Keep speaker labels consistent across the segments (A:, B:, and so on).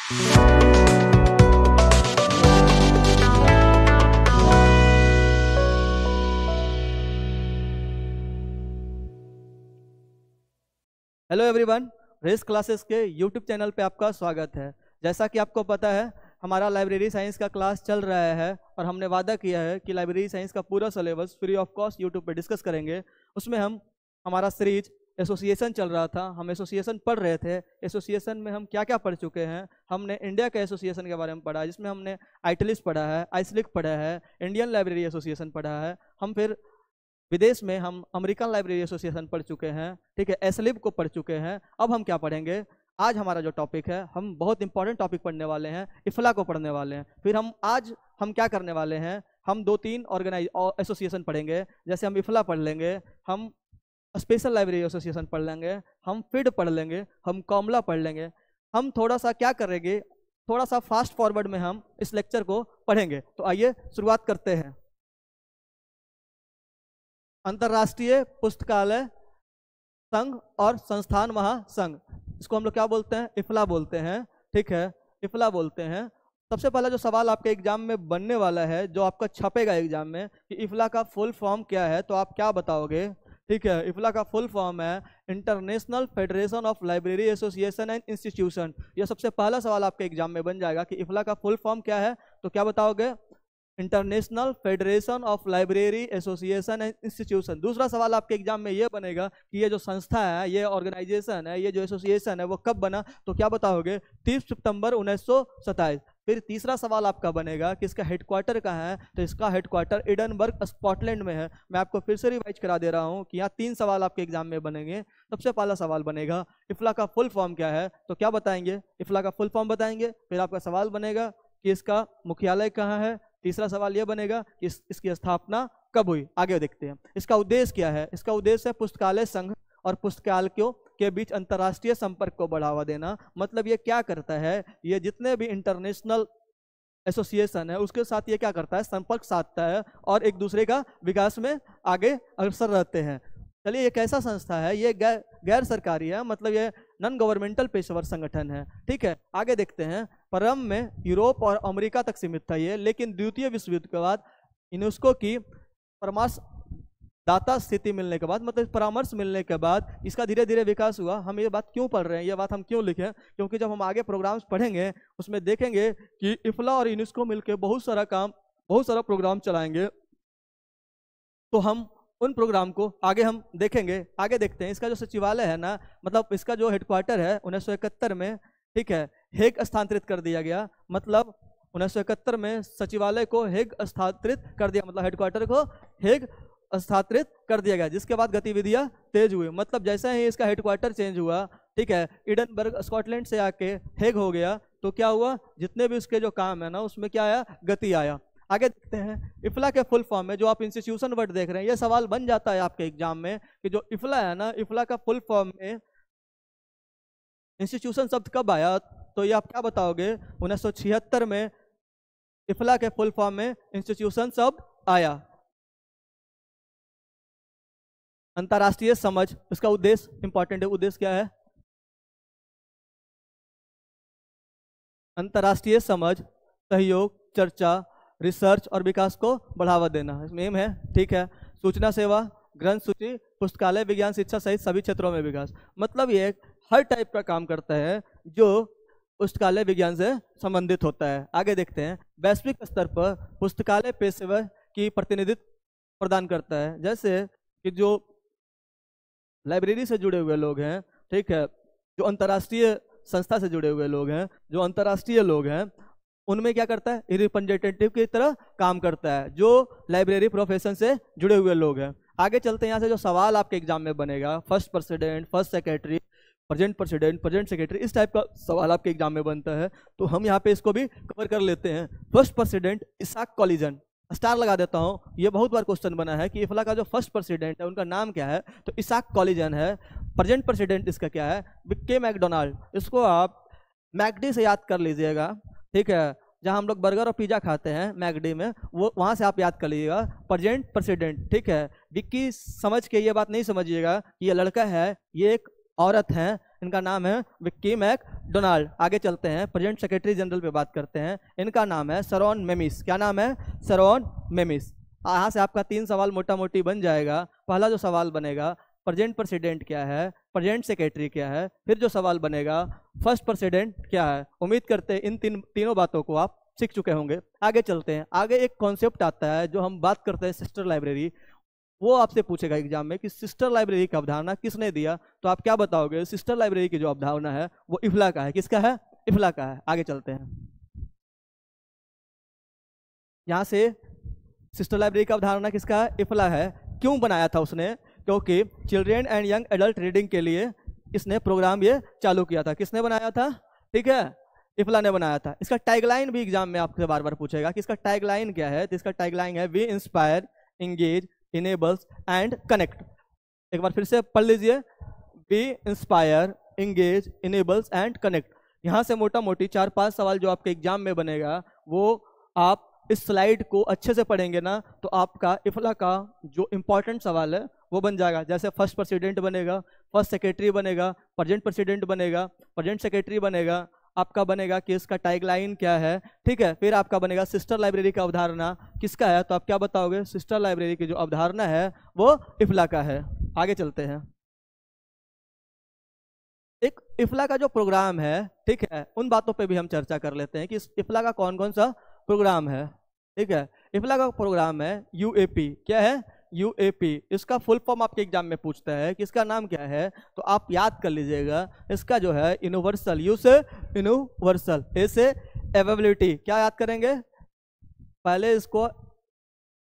A: Hello everyone, race classes के YouTube channel पे आपका स्वागत है। जैसा कि आपको पता है, हमारा लाइब्रेरी साइंस का क्लास चल रहा है और हमने वादा किया है कि लाइब्रेरी साइंस का पूरा syllabus free of cost YouTube पे डिस्कस करेंगे। उसमें हमारा सीरीज एसोसिएशन चल रहा था, हम एसोसिएशन पढ़ रहे थे। एसोसिएशन में हम क्या क्या पढ़ चुके हैं? हमने इंडिया के एसोसिएशन के बारे में पढ़ा, जिसमें हमने आइटलिस पढ़ा है, आइसलिक पढ़ा है, इंडियन लाइब्रेरी एसोसिएशन पढ़ा है। हम फिर विदेश में हम अमेरिकन लाइब्रेरी एसोसिएशन पढ़ चुके हैं, ठीक है, एसलिब को पढ़ चुके हैं। अब हम क्या पढ़ेंगे? आज हमारा जो टॉपिक है, हम बहुत इंपॉर्टेंट टॉपिक पढ़ने वाले हैं, इफला को पढ़ने वाले हैं। फिर हम क्या करने वाले हैं? हम 2-3 एसोसिएशन पढ़ेंगे। जैसे हम इफला पढ़ लेंगे, हम स्पेशल लाइब्रेरी एसोसिएशन पढ़ लेंगे, हम फिड पढ़ लेंगे, हम कॉमला पढ़ लेंगे। हम थोड़ा सा क्या करेंगे, थोड़ा सा फास्ट फॉरवर्ड में हम इस लेक्चर को पढ़ेंगे। तो आइए शुरुआत करते हैं। अंतर्राष्ट्रीय पुस्तकालय संघ और संस्थान महासंघ, इसको हम लोग क्या बोलते हैं? इफला बोलते हैं, ठीक है, इफला बोलते हैं। सबसे पहला जो सवाल आपके एग्जाम में बनने वाला है, जो आपका छपेगा एग्जाम में, कि इफला का फुल फॉर्म क्या है, तो आप क्या बताओगे? ठीक है, इफला का फुल फॉर्म है international federation of library association and institution. यह सबसे पहला सवाल आपके एग्जाम में बन जाएगा कि इफला का फुल फॉर्म क्या है, तो क्या बताओगे? International federation of library association and institution. दूसरा सवाल आपके एग्जाम में यह बनेगा कि ये जो संस्था है, ये ऑर्गेनाइजेशन है, ये जो एसोसिएशन है, वो कब बना, तो क्या बताओगे? 30 सितंबर 1927। फिर तीसरा सवाल आपका बनेगा कि इसका हेडक्वार्टर कहाँ है, तो इसका हेडक्वार्टर एडनबर्ग स्कॉटलैंड में है। मैं आपको फिर से रिवाइज करा दे रहा हूँ कि यहाँ 3 सवाल आपके एग्जाम में बनेंगे। सबसे पहला सवाल बनेगा इफला का फुल फॉर्म क्या है, तो क्या बताएंगे? इफला का फुल फॉर्म बताएंगे। फिर आपका सवाल बनेगा कि इसका मुख्यालय कहाँ है। तीसरा सवाल यह बनेगा कि इसकी स्थापना कब हुई। आगे देखते हैं। इसका उद्देश्य क्या है? इसका उद्देश्य है पुस्तकालय संघ और पुस्तकालयों के बीच अंतर्राष्ट्रीय संपर्क को बढ़ावा देना। मतलब ये क्या करता है? ये जितने भी इंटरनेशनल एसोसिएशन है उसके साथ ये क्या करता है? संपर्क साधता है और एक दूसरे का विकास में आगे अग्रसर रहते हैं। चलिए, ये कैसा संस्था है? ये गैर सरकारी है, मतलब ये नॉन गवर्नमेंटल पेशेवर संगठन है, ठीक है। आगे देखते हैं। प्रारंभ में यूरोप और अमेरिका तक सीमित था ये, लेकिन द्वितीय विश्व युद्ध के बाद यूनेस्को की परामर्श दाता स्थिति मिलने के बाद, मतलब परामर्श मिलने के बाद इसका धीरे धीरे विकास हुआ। हम ये बात क्यों पढ़ रहे हैं, ये बात हम क्यों लिखें? क्योंकि जब हम आगे प्रोग्राम्स पढ़ेंगे उसमें देखेंगे कि इफला और यूनेस्को मिलकर बहुत सारा प्रोग्राम चलाएंगे। तो हम उन प्रोग्राम को आगे हम देखेंगे। आगे देखते हैं। इसका जो सचिवालय है ना, मतलब इसका जो हेडक्वार्टर है 1971 में, ठीक है, हेग स्थानांतरित कर दिया गया। मतलब 1971 में सचिवालय को हेग स्थानांतरित कर दिया, मतलब हेडक्वार्टर को हेग स्थानांतरित कर दिया गया, जिसके बाद गतिविधियां तेज हुई। मतलब जैसे ही इसका हेडक्वार्टर चेंज हुआ, ठीक है, एडनबर्ग स्कॉटलैंड से आके हेग हो गया, तो क्या हुआ? जितने भी उसके जो काम है ना, उसमें क्या आया? गति आया। आगे देखते हैं। इफला के फुल फॉर्म में जो आप इंस्टीट्यूशन वर्ड देख रहे हैं, ये सवाल बन जाता है आपके एग्जाम में कि जो इफला है ना, इफला का फुल फॉर्म में इंस्टीट्यूशन शब्द कब आया, तो ये आप क्या बताओगे? 1976 में इफला के फुल फॉर्म में इंस्टीट्यूशन शब्द आया। अंतरराष्ट्रीय समझ, इसका उद्देश्य इंपॉर्टेंट है। उद्देश्य क्या है? अंतरराष्ट्रीय समझ, सहयोग, चर्चा, रिसर्च और विकास को बढ़ावा देना इसमें एम है, ठीक है। सूचना सेवा, ग्रंथ सूची, पुस्तकालय, विज्ञान, शिक्षा सहित सभी क्षेत्रों में विकास। मतलब ये हर टाइप का काम करता है जो पुस्तकालय विज्ञान से संबंधित होता है। आगे देखते हैं। वैश्विक स्तर पर पुस्तकालय पेशेवर की प्रतिनिधित्व प्रदान करता है। जैसे कि जो लाइब्रेरी से जुड़े हुए लोग हैं, ठीक है, जो अंतर्राष्ट्रीय संस्था से जुड़े हुए लोग हैं, जो अंतर्राष्ट्रीय लोग हैं, उनमें क्या करता है? रिप्रेजेंटेटिव की तरह काम करता है, जो लाइब्रेरी प्रोफेशन से जुड़े हुए लोग हैं। आगे चलते हैं। यहाँ से जो सवाल आपके एग्जाम में बनेगा, first president, first secretary, present president, present secretary, इस टाइप का सवाल आपके एग्जाम में बनता है। तो हम यहाँ पे इसको भी कवर कर लेते हैं। First president Isaac Collison, star लगा देता हूँ। ये बहुत बार क्वेश्चन बना है कि इफला का जो फर्स्ट प्रेसिडेंट है उनका नाम क्या है, तो इसाक कॉलिजन है। प्रेजेंट प्रेसिडेंट इसका क्या है? के मैकडोनाल्ड। इसको आप मैकडी से याद कर लीजिएगा, ठीक है, जहां हम लोग बर्गर और पिज्जा खाते हैं मैकडी में, वो वहां से आप याद कर लीजिएगा प्रेजेंट प्रेसिडेंट, ठीक है। विक्की समझ के ये बात नहीं समझिएगा कि ये लड़का है, ये एक औरत है, इनका नाम है विक्की मैकडोनाल्ड। आगे चलते हैं, प्रेजेंट सेक्रेटरी जनरल पे बात करते हैं। इनका नाम है शरॉन मेमिस। क्या नाम है? शरॉन मेमिस। यहाँ से आपका 3 सवाल मोटा मोटी बन जाएगा। पहला जो सवाल बनेगा, प्रेजेंट प्रेसिडेंट क्या है, प्रेजेंट सेक्रेटरी क्या है। फिर जो सवाल बनेगा, फर्स्ट प्रेसिडेंट क्या है। उम्मीद करते हैं इन तीनों बातों को आप सीख चुके होंगे। आगे चलते हैं। आगे एक कॉन्सेप्ट आता है जो हम बात करते हैं सिस्टर लाइब्रेरी। वो आपसे पूछेगा एग्जाम में कि सिस्टर लाइब्रेरी की अवधारणा किसने दिया, तो आप क्या बताओगे? सिस्टर लाइब्रेरी की जो अवधारणा है वो इफ्ला का है। किसका है? इफ्ला का है। आगे चलते हैं। यहाँ से सिस्टर लाइब्रेरी का अवधारणा किसका है? इफ्ला है। क्यों बनाया था उसने? क्योंकि children and young adult reading के लिए इसने प्रोग्राम ये चालू किया था। किसने बनाया था? ठीक है, इफ्ला ने बनाया था। इसका टैगलाइन भी एग्जाम में आपसे बार बार पूछेगा कि इसका टैगलाइन क्या है। तो इसका टैगलाइन है we inspire, engage, enables and connect. एक बार फिर से पढ़ लीजिए, we inspire, engage, enables and connect. यहाँ से मोटा मोटी 4-5 सवाल जो आपके एग्जाम में बनेगा, वो आप इस स्लाइड को अच्छे से पढ़ेंगे ना, तो आपका इफ्ला का जो इंपॉर्टेंट सवाल है वो बन जाएगा। जैसे फर्स्ट प्रेसिडेंट बनेगा, फर्स्ट सेक्रेटरी बनेगा, प्रेजेंट प्रेसिडेंट बनेगा, प्रेजेंट सेक्रेटरी बनेगा, आपका बनेगा कि इसका टैगलाइन क्या है। ठीक है, फिर आपका बनेगा सिस्टर लाइब्रेरी का अवधारणा किसका है, तो आप क्या बताओगे? सिस्टर लाइब्रेरी की जो अवधारणा है वो इफ्ला का है। आगे चलते हैं। एक इफ्ला का जो प्रोग्राम है, ठीक है, उन बातों पे भी हम चर्चा कर लेते हैं कि इस इफ्ला का कौन कौन सा प्रोग्राम है। ठीक है, इफ्ला का प्रोग्राम है यूएपी। क्या है? यूएपी। इसका फुल फॉर्म आपके एग्जाम में पूछता है कि इसका नाम क्या है, तो आप याद कर लीजिएगा। इसका जो है यूनिवर्सल, यू से यूनिवर्सल, ए से अवेलेबिलिटी। क्या याद करेंगे? पहले इसको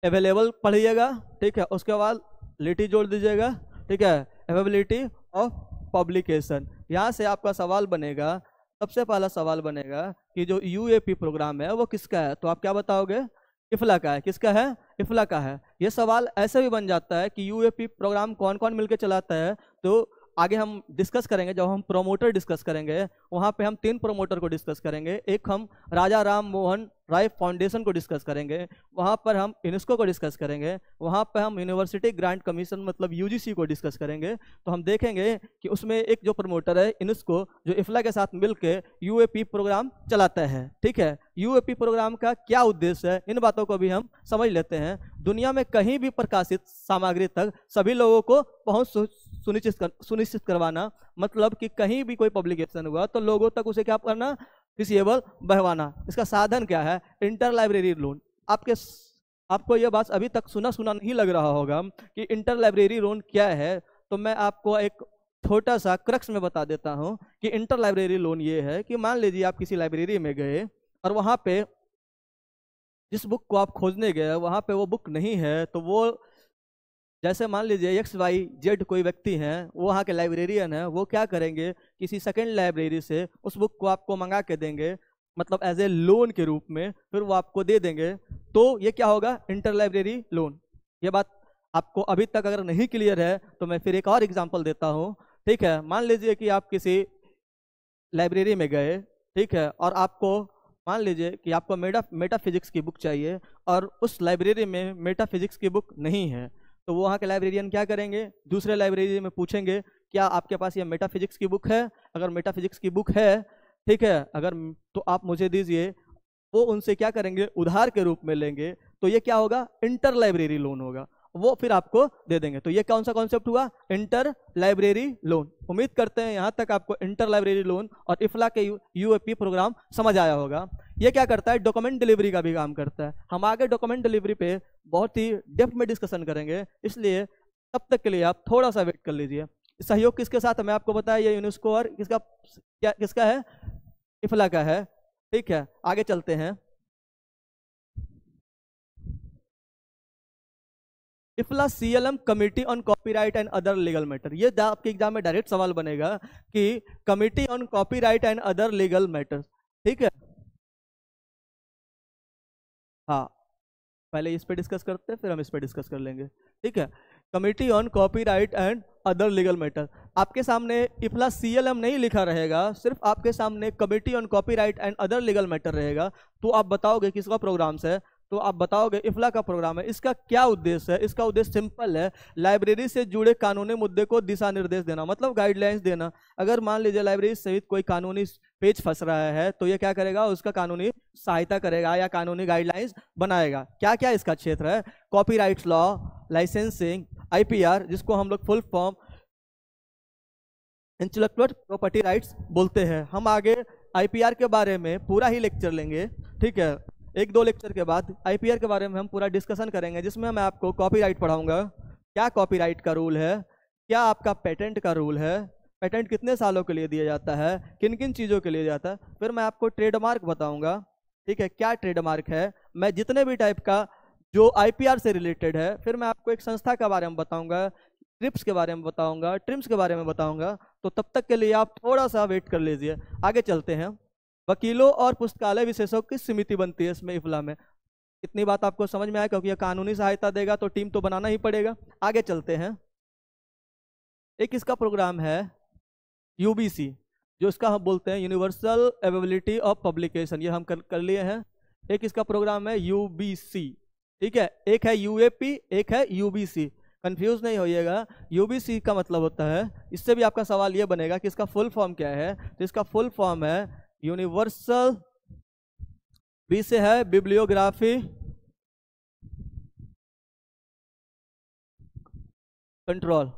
A: अवेलेबल पढ़िएगा, ठीक है, उसके बाद लिटी जोड़ दीजिएगा। ठीक है, अवेलेबिलिटी ऑफ पब्लिकेशन। यहाँ से आपका सवाल बनेगा, सबसे पहला सवाल बनेगा कि जो यूएपी प्रोग्राम है वो किसका है, तो आप क्या बताओगे? इफ्ला का है। किसका है? इफ्ला का है। ये सवाल ऐसे भी बन जाता है कि यूएपी प्रोग्राम कौन कौन मिलकर चलाता है, तो आगे हम डिस्कस करेंगे। जब हम प्रोमोटर डिस्कस करेंगे, वहाँ पे हम 3 प्रोमोटर को डिस्कस करेंगे। एक हम राजा राम मोहन राय फाउंडेशन को डिस्कस करेंगे, वहाँ पर हम यूनेस्को को डिस्कस करेंगे, वहाँ पर हम यूनिवर्सिटी ग्रांट कमीशन मतलब यूजीसी को डिस्कस करेंगे। तो हम देखेंगे कि उसमें एक जो प्रमोटर है यूनेस्को, जो इफ्ला के साथ मिलकर यूएपी प्रोग्राम चलाता है। ठीक है, यूएपी प्रोग्राम का क्या उद्देश्य है, इन बातों को भी हम समझ लेते हैं। दुनिया में कहीं भी प्रकाशित सामग्री तक सभी लोगों को पहुँच सुनिश्चित करवाना, मतलब कि कहीं भी कोई पब्लिकेशन हुआ तो लोगों तक उसे क्या करना? रिसीवेबल बहवाना। इसका साधन क्या है? Inter library loan. आपको यह बात अभी तक सुना नहीं लग रहा होगा कि इंटर लाइब्रेरी लोन क्या है, तो मैं आपको एक छोटा सा क्रक्स में बता देता हूं कि इंटर लाइब्रेरी लोन ये है कि मान लीजिए आप किसी लाइब्रेरी में गए और वहां पे जिस बुक को आप खोजने गए वहां पे वो बुक नहीं है, तो वो जैसे मान लीजिए XYZ कोई व्यक्ति हैं, वो वहाँ के लाइब्रेरियन है, वो क्या करेंगे? किसी सेकंड लाइब्रेरी से उस बुक को आपको मंगा के देंगे, मतलब एज ए लोन के रूप में, फिर वो आपको दे देंगे। तो ये क्या होगा? Inter library loan. ये बात आपको अभी तक अगर नहीं क्लियर है तो मैं फिर एक और एग्जाम्पल देता हूँ। ठीक है, मान लीजिए कि आप किसी लाइब्रेरी में गए, ठीक है, और आपको मान लीजिए कि आपको मेटाफिजिक्स की बुक चाहिए और उस लाइब्रेरी में मेटाफिजिक्स की बुक नहीं है, तो वो वहाँ के लाइब्रेरियन क्या करेंगे? दूसरे लाइब्रेरी में पूछेंगे क्या आपके पास ये मेटाफिजिक्स की बुक है? अगर मेटाफिजिक्स की बुक है, ठीक है, अगर तो आप मुझे दीजिए। वो उनसे क्या करेंगे? उधार के रूप में लेंगे। तो ये क्या होगा? इंटर लाइब्रेरी लोन होगा, वो फिर आपको दे देंगे। तो ये कौन सा कॉन्सेप्ट हुआ? Inter library loan. उम्मीद करते हैं यहाँ तक आपको इंटर लाइब्रेरी लोन और इफ्ला के यूएपी प्रोग्राम समझ आया होगा। ये क्या करता है? डॉक्यूमेंट डिलीवरी का भी काम करता है। हम आगे डॉक्यूमेंट डिलीवरी पे बहुत ही डेप्थ में डिस्कशन करेंगे, इसलिए तब तक के लिए आप थोड़ा सा वेट कर लीजिए। सहयोग किसके साथ है मैं आपको बताया, ये यूनेस्को और किसका है? इफ्ला का है। ठीक है, आगे चलते हैं। इफ्ला CLM committee on copyright and other legal matter. ये आपके एग्जाम में डायरेक्ट सवाल बनेगा कि committee on copyright and other legal matters. ठीक है, हाँ, पहले इस पे डिस्कस करते हैं फिर हम इस पे डिस्कस कर लेंगे। ठीक है, committee on copyright and other legal matter. आपके सामने इफ्ला CLM नहीं लिखा रहेगा, सिर्फ आपके सामने committee on copyright and other legal matter रहेगा। तो आप बताओगे किसका प्रोग्राम है? तो आप बताओगे इफला का प्रोग्राम है, इसका क्या उद्देश्य है? इसका उद्देश्य सिंपल है, लाइब्रेरी से जुड़े कानूनी मुद्दे को दिशा निर्देश देना, मतलब गाइडलाइंस देना। अगर मान लीजिए लाइब्रेरी सहित कोई कानूनी पेज फंस रहा है तो ये क्या करेगा, उसका कानूनी सहायता करेगा या कानूनी गाइडलाइंस बनाएगा। क्या क्या इसका क्षेत्र है? कॉपीराइट लॉ, लाइसेंसिंग, आईपीआर जिसको हम लोग full form intellectual property rights बोलते हैं। हम आगे आईपीआर के बारे में पूरा ही लेक्चर लेंगे, ठीक है। एक दो लेक्चर के बाद आईपीआर के बारे में हम पूरा डिस्कशन करेंगे, जिसमें मैं आपको कॉपीराइट पढ़ाऊंगा, क्या कॉपीराइट का रूल है, क्या आपका पेटेंट का रूल है, पेटेंट कितने सालों के लिए दिया जाता है, किन किन चीज़ों के लिए जाता है। फिर मैं आपको ट्रेडमार्क बताऊंगा, ठीक है, क्या ट्रेडमार्क है। मैं जितने भी टाइप का जो आईपीआर से रिलेटेड है, फिर मैं आपको एक संस्था के बारे में बताऊंगा, ट्रिप्स के बारे में बताऊंगा, ट्रिम्स के बारे में बताऊंगा। तो तब तक के लिए आप थोड़ा सा वेट कर लीजिए, आगे चलते हैं। वकीलों और पुस्तकालय विशेषज्ञों की समिति बनती है इसमें, इफला में। इतनी बात आपको समझ में आया, क्योंकि यह कानूनी सहायता देगा तो टीम तो बनाना ही पड़ेगा। आगे चलते हैं। एक इसका प्रोग्राम है यूबीसी, जो इसका हम बोलते हैं यूनिवर्सल अवेलेबिलिटी ऑफ पब्लिकेशन, ये हम कर लिए हैं। एक इसका प्रोग्राम है यूबीसी, ठीक है। एक है यूएपी, एक है यूबीसी, कंफ्यूज नहीं होइएगा। यूबीसी का मतलब होता है, इससे भी आपका सवाल ये बनेगा कि इसका फुल फॉर्म क्या है। तो इसका फुल फॉर्म है यूनिवर्सल, बी से है बिब्लियोग्राफी कंट्रोल।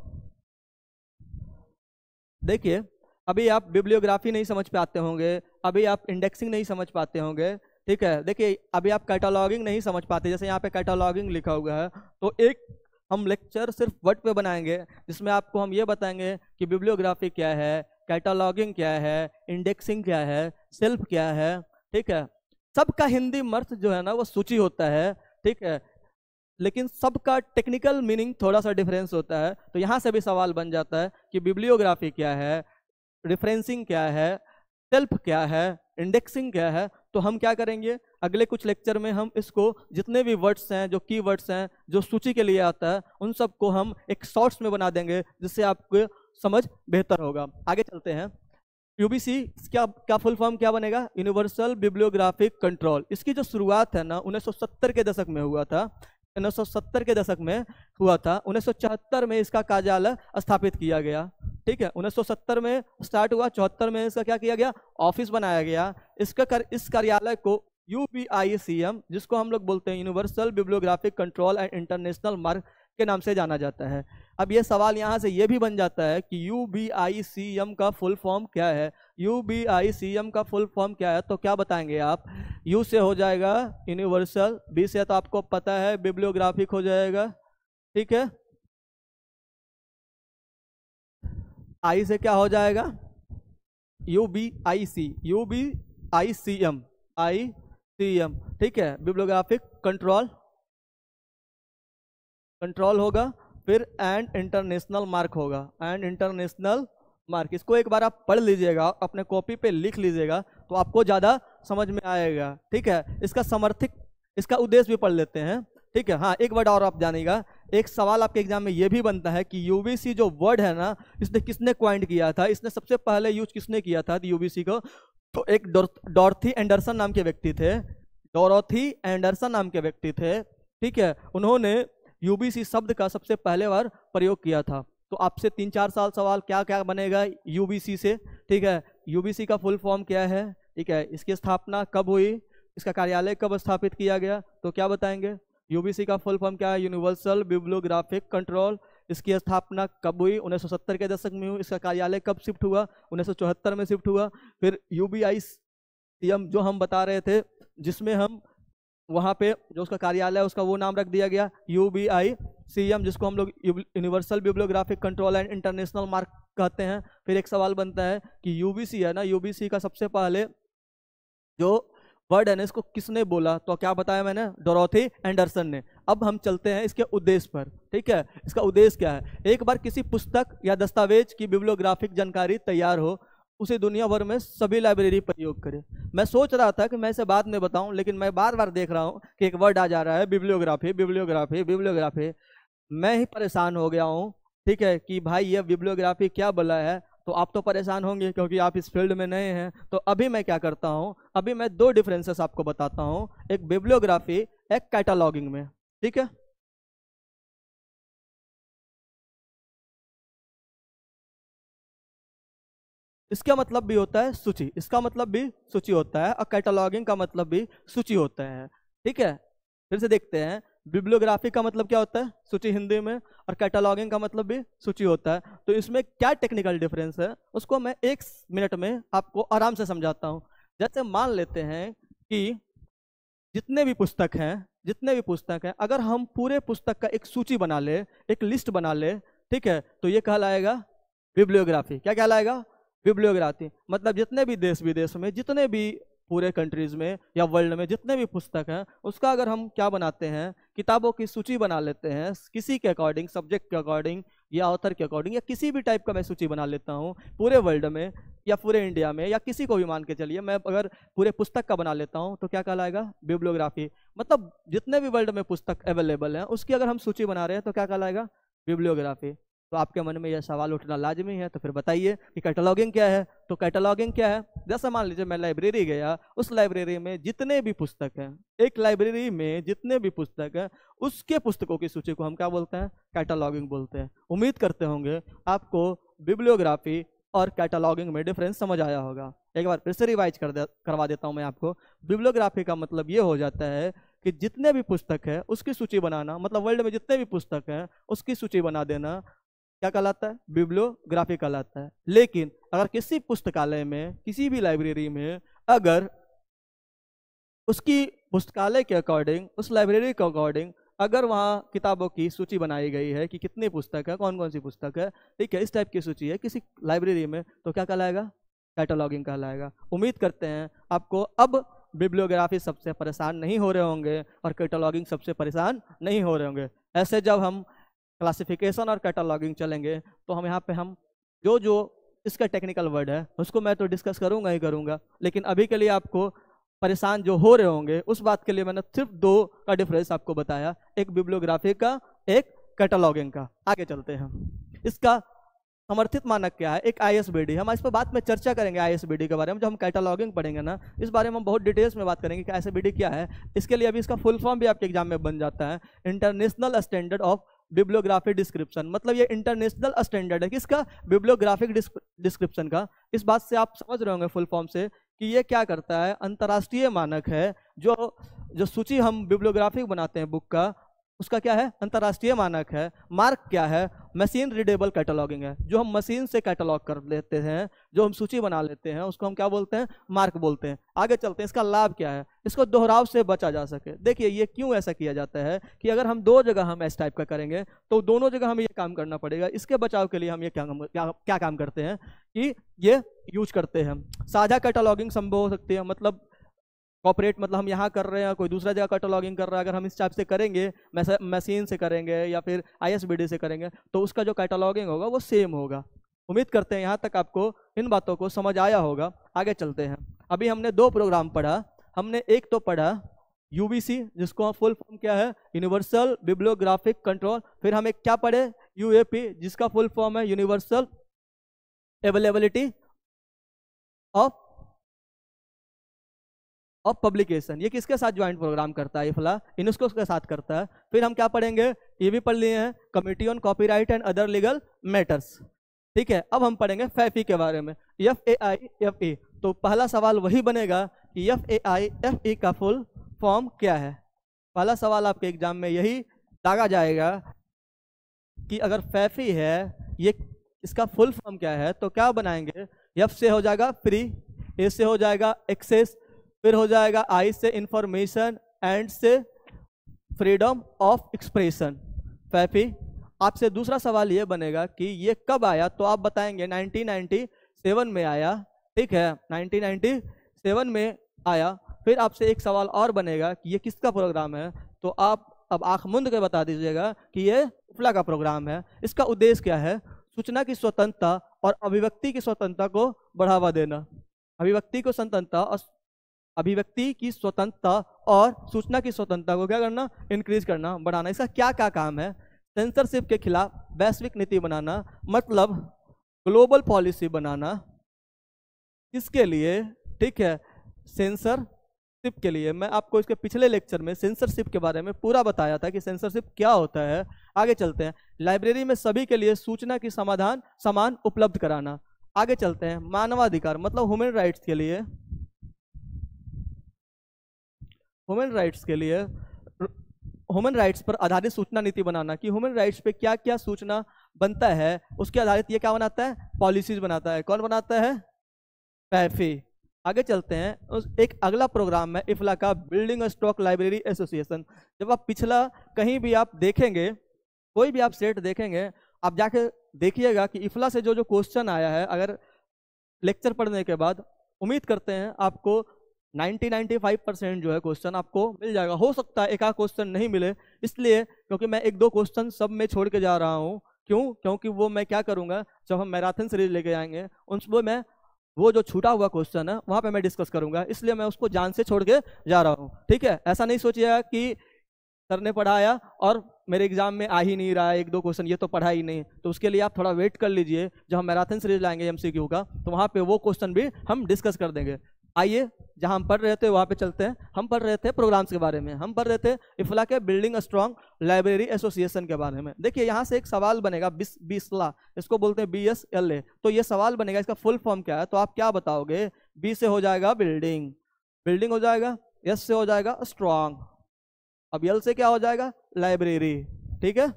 A: देखिए, अभी आप बिब्लियोग्राफी नहीं समझ पाते होंगे, अभी आप इंडेक्सिंग नहीं समझ पाते होंगे, ठीक है। देखिए, अभी आप कैटालॉगिंग नहीं समझ पाते, जैसे यहाँ पे कैटालॉगिंग लिखा हुआ है। तो एक हम लेक्चर सिर्फ वर्ड पे बनाएंगे, जिसमें आपको हम ये बताएंगे कि बिब्लियोग्राफी क्या है, कैटालॉगिंग क्या है, इंडेक्सिंग क्या है, सेल्फ क्या है, ठीक है। सबका हिंदी अर्थ जो है ना वो सूची होता है, ठीक है, लेकिन सबका टेक्निकल मीनिंग थोड़ा सा डिफरेंस होता है। तो यहाँ से भी सवाल बन जाता है कि बिब्लियोग्राफी क्या है, रेफरेंसिंग क्या है, सेल्फ क्या है, इंडेक्सिंग क्या है। तो हम क्या करेंगे, अगले कुछ लेक्चर में हम इसको जितने भी वर्ड्स हैं, जो की वर्ड्स हैं, जो सूची के लिए आता है, उन सबको हम एक शॉर्ट्स में बना देंगे, जिससे आपको समझ बेहतर होगा। आगे चलते हैं। यूबीसी क्या क्या फुल फॉर्म क्या बनेगा, यूनिवर्सल बिब्लियोग्राफिक कंट्रोल। इसकी जो शुरुआत है ना 1970 के दशक में हुआ था, 1970 के दशक में हुआ था। 1974 में इसका कार्यालय स्थापित किया गया, ठीक है। 1970 में स्टार्ट हुआ, 74 में इसका क्या किया गया, ऑफिस बनाया गया। इस कार्यालय को यूबीआईसीएम, जिसको हम लोग बोलते हैं universal bibliographic control and international mark के नाम से जाना जाता है। अब ये सवाल यहाँ से ये भी बन जाता है कि यूबीआईसीएम का फुल फॉर्म क्या है। यूबीआईसीएम का फुल फॉर्म क्या है, तो क्या बताएंगे आप। यू से हो जाएगा यूनिवर्सल, बी से तो आपको पता है बिब्लियोग्राफिक हो जाएगा, ठीक है। आई से क्या हो जाएगा, यूबीआईसीएम, आईसीएम, ठीक है। बिब्लियोग्राफिक कंट्रोल होगा, फिर एंड इंटरनेशनल मार्क होगा, एंड इंटरनेशनल मार्क। इसको एक बार आप पढ़ लीजिएगा, अपने कॉपी पे लिख लीजिएगा, तो आपको ज़्यादा समझ में आएगा, ठीक है। इसका समर्थित, इसका उद्देश्य भी पढ़ लेते हैं, ठीक है। हाँ, एक वर्ड और आप जानिएगा, एक सवाल आपके एग्जाम में ये भी बनता है कि यूबीसी जो वर्ड है ना, इसने किसने क्वाइंट किया था, इसने सबसे पहले यूज किसने किया था यूबीसी को। तो एक डॉर्थी एंडरसन नाम के व्यक्ति थे, डोरोथी एंडरसन नाम के व्यक्ति थे, ठीक है। उन्होंने यूबीसी शब्द का सबसे पहले बार प्रयोग किया था। तो आपसे 3-4 साल सवाल क्या क्या बनेगा यूबीसी से, ठीक है। यूबीसी का फुल फॉर्म क्या है, ठीक है। इसकी स्थापना कब हुई, इसका कार्यालय कब स्थापित किया गया, तो क्या बताएंगे। यूबीसी का फुल फॉर्म क्या है, यूनिवर्सल बिब्लियोग्राफिक कंट्रोल। इसकी स्थापना कब हुई, 1970 के दशक में हुई। इसका कार्यालय कब शिफ्ट हुआ, 1974 में शिफ्ट हुआ। फिर यूबीआईसीएम जो हम बता रहे थे, जिसमें हम वहाँ पे जो उसका कार्यालय है उसका वो नाम रख दिया गया यूबीआईसीएम, जिसको हम लोग universal bibliographic control and international mark कहते हैं। फिर एक सवाल बनता है कि यूबीसी है ना, यूबीसी का सबसे पहले जो वर्ड है ना, इसको किसने बोला, तो क्या बताया मैंने, डोरोथी एंडरसन ने। अब हम चलते हैं इसके उद्देश्य पर, ठीक है। इसका उद्देश्य क्या है, एक बार किसी पुस्तक या दस्तावेज की बिब्लियोग्राफिक जानकारी तैयार हो, उसे दुनिया भर में सभी लाइब्रेरी प्रयोग करें। मैं सोच रहा था कि मैं इसे बाद में बताऊं, लेकिन मैं बार बार देख रहा हूं कि एक वर्ड आ जा रहा है बिब्लियोग्राफी बिब्लियोग्राफी बिब्लियोग्राफी। मैं ही परेशान हो गया हूं, ठीक है, कि भाई ये बिब्लियोग्राफी क्या बोला है। तो आप तो परेशान होंगे क्योंकि आप इस फील्ड में नए हैं। तो अभी मैं क्या करता हूं, अभी मैं 2 डिफरेंसेस आपको बताता हूं। एक बिब्लियोग्राफी एक कैटलॉगिंग में। ठीक है, इसका मतलब भी होता है सूची, इसका मतलब भी सूची होता है, और कैटलॉगिंग का मतलब भी सूची होता है। ठीक है, फिर से देखते हैं, बिब्लियोग्राफी का मतलब क्या होता है, सूची हिंदी में, और कैटलॉगिंग का मतलब भी सूची होता है। तो इसमें क्या टेक्निकल डिफरेंस है उसको मैं 1 मिनट में आपको आराम से समझाता हूँ। जैसे मान लेते हैं कि जितने भी पुस्तक हैं, जितने भी पुस्तक हैं, अगर हम पूरे पुस्तक का एक सूची बना ले, एक लिस्ट बना ले, ठीक है, तो ये कहलाएगा बिब्लियोग्राफी। क्या कहलाएगा, बिब्लियोग्राफी। मतलब जितने भी देश विदेश में, जितने भी पूरे कंट्रीज में या वर्ल्ड में जितने भी पुस्तक हैं, उसका अगर हम क्या बनाते हैं, किताबों की सूची बना लेते हैं, किसी के अकॉर्डिंग, सब्जेक्ट के अकॉर्डिंग या ऑथर के अकॉर्डिंग, या किसी भी टाइप का मैं सूची बना लेता हूँ पूरे वर्ल्ड में या पूरे इंडिया में, या किसी को भी मान के चलिए, मैं अगर पूरे पुस्तक का बना लेता हूँ तो क्या कहलाएगा, बिब्लियोग्राफी। मतलब जितने भी वर्ल्ड में पुस्तक अवेलेबल हैं उसकी अगर हम सूची बना रहे हैं तो क्या कहलाएगा, बिब्लियोग्राफी। तो आपके मन में यह सवाल उठना लाजमी है, तो फिर बताइए कि कैटलॉगिंग क्या है। तो कैटलॉगिंग क्या है, जैसे मान लीजिए मैं लाइब्रेरी गया, उस लाइब्रेरी में जितने भी पुस्तक हैं, एक लाइब्रेरी में जितने भी पुस्तक हैं, उसके पुस्तकों की सूची को हम क्या बोलते हैं, कैटलॉगिंग बोलते हैं। उम्मीद करते होंगे आपको बिब्लियोग्राफी और कैटलॉगिंग में डिफरेंस समझ आया होगा। एक बार फिर से रिवाइज करवा देता हूं मैं आपको। बिब्लियोग्राफी का मतलब ये हो जाता है कि जितने भी पुस्तक है उसकी सूची बनाना, मतलब वर्ल्ड में जितने भी पुस्तक हैं उसकी सूची बना देना, क्या कहलाता है, बिब्लियोग्राफी कहलाता है। लेकिन अगर किसी पुस्तकालय में, किसी भी लाइब्रेरी में, अगर उसकी पुस्तकालय के अकॉर्डिंग, उस लाइब्रेरी के अकॉर्डिंग अगर वहाँ किताबों की सूची बनाई गई है कि कितनी पुस्तक है, कौन कौन सी पुस्तक है, ठीक है, इस टाइप की सूची है किसी लाइब्रेरी में, तो क्या कहलाएगा, कैटलॉगिंग कहलाएगा। उम्मीद करते हैं आपको अब बिब्लियोग्राफी सबसे परेशान नहीं हो रहे होंगे और कैटलॉगिंग सबसे परेशान नहीं हो रहे होंगे। ऐसे जब हम क्लासिफिकेशन और कैटलॉगिंग चलेंगे तो हम यहाँ पे हम जो जो इसका टेक्निकल वर्ड है उसको मैं तो डिस्कस करूंगा ही करूंगा, लेकिन अभी के लिए आपको परेशान जो हो रहे होंगे उस बात के लिए मैंने सिर्फ 2 का डिफरेंस आपको बताया, एक बिब्लियोग्राफी का, एक कैटलॉगिंग का। आगे चलते हैं, इसका समर्थित मानक क्या है, एक आईएसबीडी। हम इस पर बाद में चर्चा करेंगे आईएसबीडी के बारे में, जब हम कैटलॉगिंग पढ़ेंगे ना, इस बारे में हम बहुत डिटेल्स में बात करेंगे कि आईएसबीडी क्या है। इसके लिए अभी इसका फुल फॉर्म भी आपके एग्जाम में बन जाता है, international standard of bibliographic description. मतलब ये इंटरनेशनल स्टैंडर्ड है किसका, बिब्लियोग्राफिक डिस्क्रिप्शन का। इस बात से आप समझ रहे होंगे फुल फॉर्म से कि ये क्या करता है, अंतर्राष्ट्रीय मानक है। जो सूची हम बिब्लियोग्राफिक बनाते हैं बुक का, उसका क्या है, अंतर्राष्ट्रीय मानक है। मार्क क्या है, मशीन रीडेबल कैटलॉगिंग है। जो हम मशीन से कैटलॉग कर लेते हैं, जो हम सूची बना लेते हैं, उसको हम क्या बोलते हैं, मार्क बोलते हैं। आगे चलते हैं, इसका लाभ क्या है, इसको दोहराव से बचा जा सके। देखिए ये क्यों ऐसा किया जाता है कि अगर हम 2 जगह हम इस टाइप का करेंगे तो दोनों जगह हमें ये काम करना पड़ेगा। इसके बचाव के लिए हम ये क्या काम करते हैं कि ये यूज करते हैं। साझा कैटलॉगिंग संभव हो सकती है, मतलब कॉपरेट, मतलब हम यहाँ कर रहे हैं, कोई दूसरा जगह कैटलॉगिंग कर रहा है, अगर हम इस टाइप से करेंगे, मशीन से करेंगे या फिर आईएसबीडी से करेंगे, तो उसका जो कैटलॉगिंग होगा वो सेम होगा। उम्मीद करते हैं यहाँ तक आपको इन बातों को समझ आया होगा। आगे चलते हैं, अभी हमने 2 प्रोग्राम पढ़ा। हमने एक तो पढ़ा यूबीसी, जिसको फुल फॉर्म क्या है, यूनिवर्सल बिब्लियोग्राफिक कंट्रोल। फिर हम एक क्या पढ़े, यूएपी, जिसका फुल फॉर्म है यूनिवर्सल अवेलेबिलिटी ऑफ पब्लिकेशन। ये किसके साथ ज्वाइंट प्रोग्राम करता है, इफला यूनेस्को के साथ करता है। फिर हम क्या पढ़ेंगे, ये भी पढ़ लिए हैं, committee on copyright and other legal matters. ठीक है, अब हम पढ़ेंगे फैफी के बारे में, FAIFE। तो पहला सवाल वही बनेगा कि FAIFE का फुल फॉर्म क्या है। पहला सवाल आपके एग्जाम में यही दागा जाएगा कि अगर फैफी है, ये इसका फुल फॉर्म क्या है। तो क्या बनाएंगे, F से हो जाएगा फ्री, A से हो जाएगा एक्सेस, फिर हो जाएगा I से इंफॉर्मेशन, एंड से फ्रीडम ऑफ एक्सप्रेशन। फैफी। आपसे दूसरा सवाल ये बनेगा कि ये कब आया, तो आप बताएंगे 1997 में आया। ठीक है, 1997 में आया। फिर आपसे एक सवाल और बनेगा कि ये किसका प्रोग्राम है, तो आप अब आंख मूंद के बता दीजिएगा कि ये इफला का प्रोग्राम है। इसका उद्देश्य क्या है, सूचना की स्वतंत्रता और अभिव्यक्ति की स्वतंत्रता को बढ़ावा देना। अभिव्यक्ति की स्वतंत्रता और सूचना की स्वतंत्रता को क्या करना, इंक्रीज करना, बढ़ाना। इसका क्या क्या काम है, सेंसरशिप के खिलाफ वैश्विक नीति बनाना, मतलब ग्लोबल पॉलिसी बनाना। इसके लिए, ठीक है, सेंसर सेंसरशिप के लिए मैं आपको इसके पिछले लेक्चर में सेंसरशिप के बारे में पूरा बताया था कि सेंसरशिप क्या होता है। आगे चलते हैं, लाइब्रेरी में सभी के लिए सूचना की समाधान समान उपलब्ध कराना। आगे चलते हैं, मानवाधिकार मतलब ह्यूमन राइट्स के लिए, ह्यूमन राइट्स पर आधारित सूचना नीति बनाना कि ह्यूमन राइट्स पे क्या क्या सूचना बनता है, उसके आधारित ये क्या बनाता है, पॉलिसीज बनाता है। कौन बनाता है, पैफी। आगे चलते हैं, एक अगला प्रोग्राम है इफ्ला का, बिल्डिंग स्टॉक लाइब्रेरी एसोसिएशन। जब आप पिछला कहीं भी आप देखेंगे, कोई भी आप सेट देखेंगे, आप जाके देखिएगा कि इफ्ला से जो जो क्वेश्चन आया है, अगर लेक्चर पढ़ने के बाद उम्मीद करते हैं आपको 90-95% जो है क्वेश्चन आपको मिल जाएगा। हो सकता है एक आध क्वेश्चन नहीं मिले, इसलिए क्योंकि मैं एक दो क्वेश्चन सब में छोड़ के जा रहा हूँ। क्यों? क्योंकि वो मैं क्या करूँगा, जब हम मैराथन सीरीज लेके आएंगे उसमें मैं वो जो छूटा हुआ क्वेश्चन है वहाँ पे मैं डिस्कस करूँगा, इसलिए मैं उसको जान से छोड़ के जा रहा हूँ। ठीक है, ऐसा नहीं सोचिएगा कि सर ने पढ़ाया और मेरे एग्जाम में आ ही नहीं रहा है एक दो क्वेश्चन, ये तो पढ़ा ही नहीं। तो उसके लिए आप थोड़ा वेट कर लीजिए, जब हम मैराथन सीरीज लाएंगे एमसीक्यू का, तो वहाँ पे वो क्वेश्चन भी हम डिस्कस कर देंगे। आइए, जहां हम पढ़ रहे थे वहां पे चलते हैं। हम पढ़ रहे थे प्रोग्राम्स के बारे में, हम पढ़ रहे थे इफ्ला के बिल्डिंग स्ट्रॉन्ग लाइब्रेरी एसोसिएशन के बारे में। देखिए यहाँ से एक सवाल बनेगा, बिस्ला, इसको बोलते हैं BSLA। तो ये सवाल बनेगा, इसका फुल फॉर्म क्या है, तो आप क्या बताओगे? बी से हो जाएगा बिल्डिंग, बिल्डिंग हो जाएगा, एस से हो जाएगा स्ट्रॉन्ग, अब एल से क्या हो जाएगा, लाइब्रेरी। ठीक है,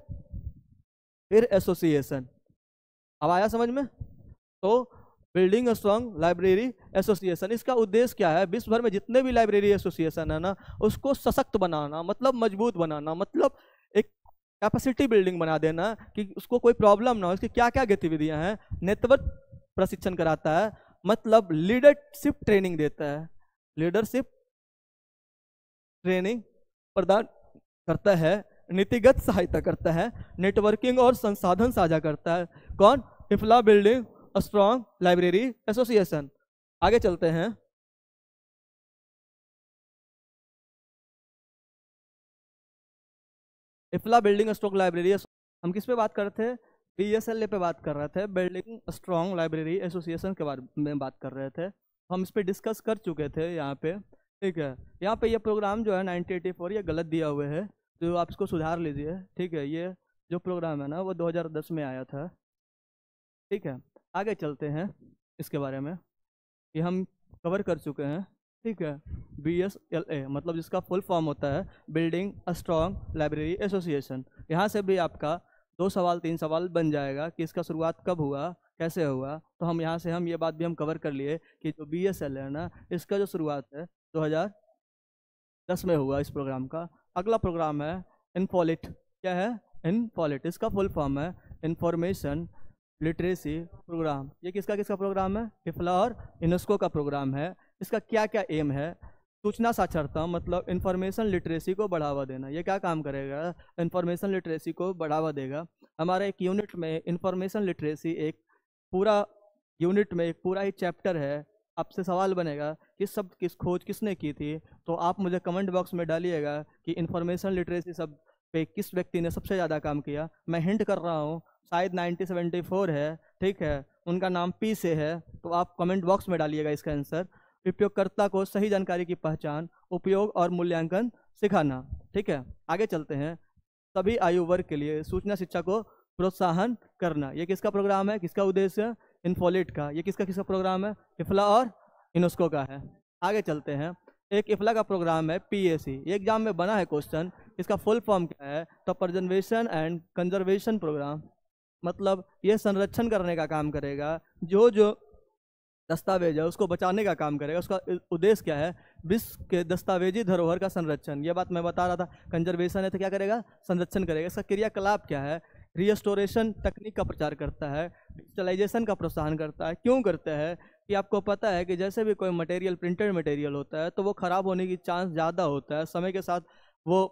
A: फिर एसोसिएशन। अब आया समझ में? तो बिल्डिंग स्ट्रॉन्ग लाइब्रेरी एसोसिएशन, इसका उद्देश्य क्या है? विश्व भर में जितने भी लाइब्रेरी एसोसिएशन है ना, उसको सशक्त बनाना, मतलब मजबूत बनाना, मतलब एक कैपेसिटी बिल्डिंग बना देना कि उसको कोई प्रॉब्लम ना हो। इसकी क्या क्या गतिविधियां हैं? नेटवर्क प्रशिक्षण कराता है, मतलब लीडरशिप ट्रेनिंग देता है, लीडरशिप ट्रेनिंग प्रदान करता है, नीतिगत सहायता करता है, नेटवर्किंग और संसाधन साझा करता है। कौन? इफ्ला बिल्डिंग स्ट्रॉन्ग लाइब्रेरी एसोसिएशन। आगे चलते हैं, इफ्ला बिल्डिंग स्ट्रॉन्ग लाइब्रेरी, हम किस पे बात कर रहे थे? BSLA पे बात कर रहे थे, बिल्डिंग स्ट्रॉन्ग लाइब्रेरी एसोसिएशन के बारे में बात कर रहे थे। हम इस पे डिस्कस कर चुके थे यहाँ पे। ठीक है, यहाँ पे ये प्रोग्राम जो है 1984 ये गलत दिया हुआ है, तो आप इसको सुधार लीजिए। ठीक है, ये जो प्रोग्राम है ना वो 2010 में आया था। ठीक है, आगे चलते हैं, इसके बारे में कि हम कवर कर चुके हैं। ठीक है, BSLA मतलब जिसका फुल फॉर्म होता है बिल्डिंग स्ट्रॉन्ग लाइब्रेरी एसोसिएशन। यहाँ से भी आपका 2 सवाल 3 सवाल बन जाएगा कि इसका शुरुआत कब हुआ, कैसे हुआ। तो हम यहाँ से हम ये बात भी हम कवर कर लिए कि जो BSLA है ना, इसका जो शुरुआत है 2010 में हुआ इस प्रोग्राम का। अगला प्रोग्राम है इन्फोलिट। क्या है? इन्फोलिट, इसका फुल फॉर्म है इंफॉर्मेशन लिटरेसी प्रोग्राम। ये किसका किसका प्रोग्राम है? इफ्ला और यूनेस्को का प्रोग्राम है। इसका क्या क्या एम है? सूचना साक्षरता, मतलब इंफॉर्मेशन लिटरेसी को बढ़ावा देना। ये क्या काम करेगा? इंफॉर्मेशन लिटरेसी को बढ़ावा देगा। हमारे एक यूनिट में इंफॉर्मेशन लिटरेसी, एक पूरा यूनिट में एक पूरा ही चैप्टर है। आपसे सवाल बनेगा कि सब किस खोज किसने की थी, तो आप मुझे कमेंट बॉक्स में डालिएगा कि इंफॉर्मेशन लिटरेसी सब पे किस व्यक्ति ने सबसे ज़्यादा काम किया। मैं हिंट कर रहा हूँ, शायद 1974 है। ठीक है, उनका नाम P से है, तो आप कमेंट बॉक्स में डालिएगा इसका आंसर। उपयोगकर्ता को सही जानकारी की पहचान, उपयोग और मूल्यांकन सिखाना। ठीक है, आगे चलते हैं, सभी आयु वर्ग के लिए सूचना शिक्षा को प्रोत्साहन करना। ये किसका प्रोग्राम है? किसका उद्देश्य है? इन्फोलिट का। ये किसका किसका प्रोग्राम है? इफ्ला और यूनेस्को का है। आगे चलते हैं, एक इफ्ला का प्रोग्राम है PAC। ये एग्जाम में बना है क्वेश्चन, इसका फुल फॉर्म क्या है? तो प्रिजर्वेशन एंड कंजर्वेशन प्रोग्राम, मतलब ये संरक्षण करने का काम करेगा, जो जो दस्तावेज है उसको बचाने का काम करेगा। उसका उद्देश्य क्या है? विश्व के दस्तावेजी धरोहर का संरक्षण। ये बात मैं बता रहा था, कंजर्वेशन है तो क्या करेगा? संरक्षण करेगा। इसका क्रियाकलाप क्या है? रिस्टोरेशन तकनीक का प्रचार करता है, डिजिटलाइजेशन का प्रोत्साहन करता है। क्यों करता है? कि आपको पता है कि जैसे भी कोई मटेरियल प्रिंटेड मटेरियल होता है तो वो ख़राब होने की चांस ज़्यादा होता है, समय के साथ वो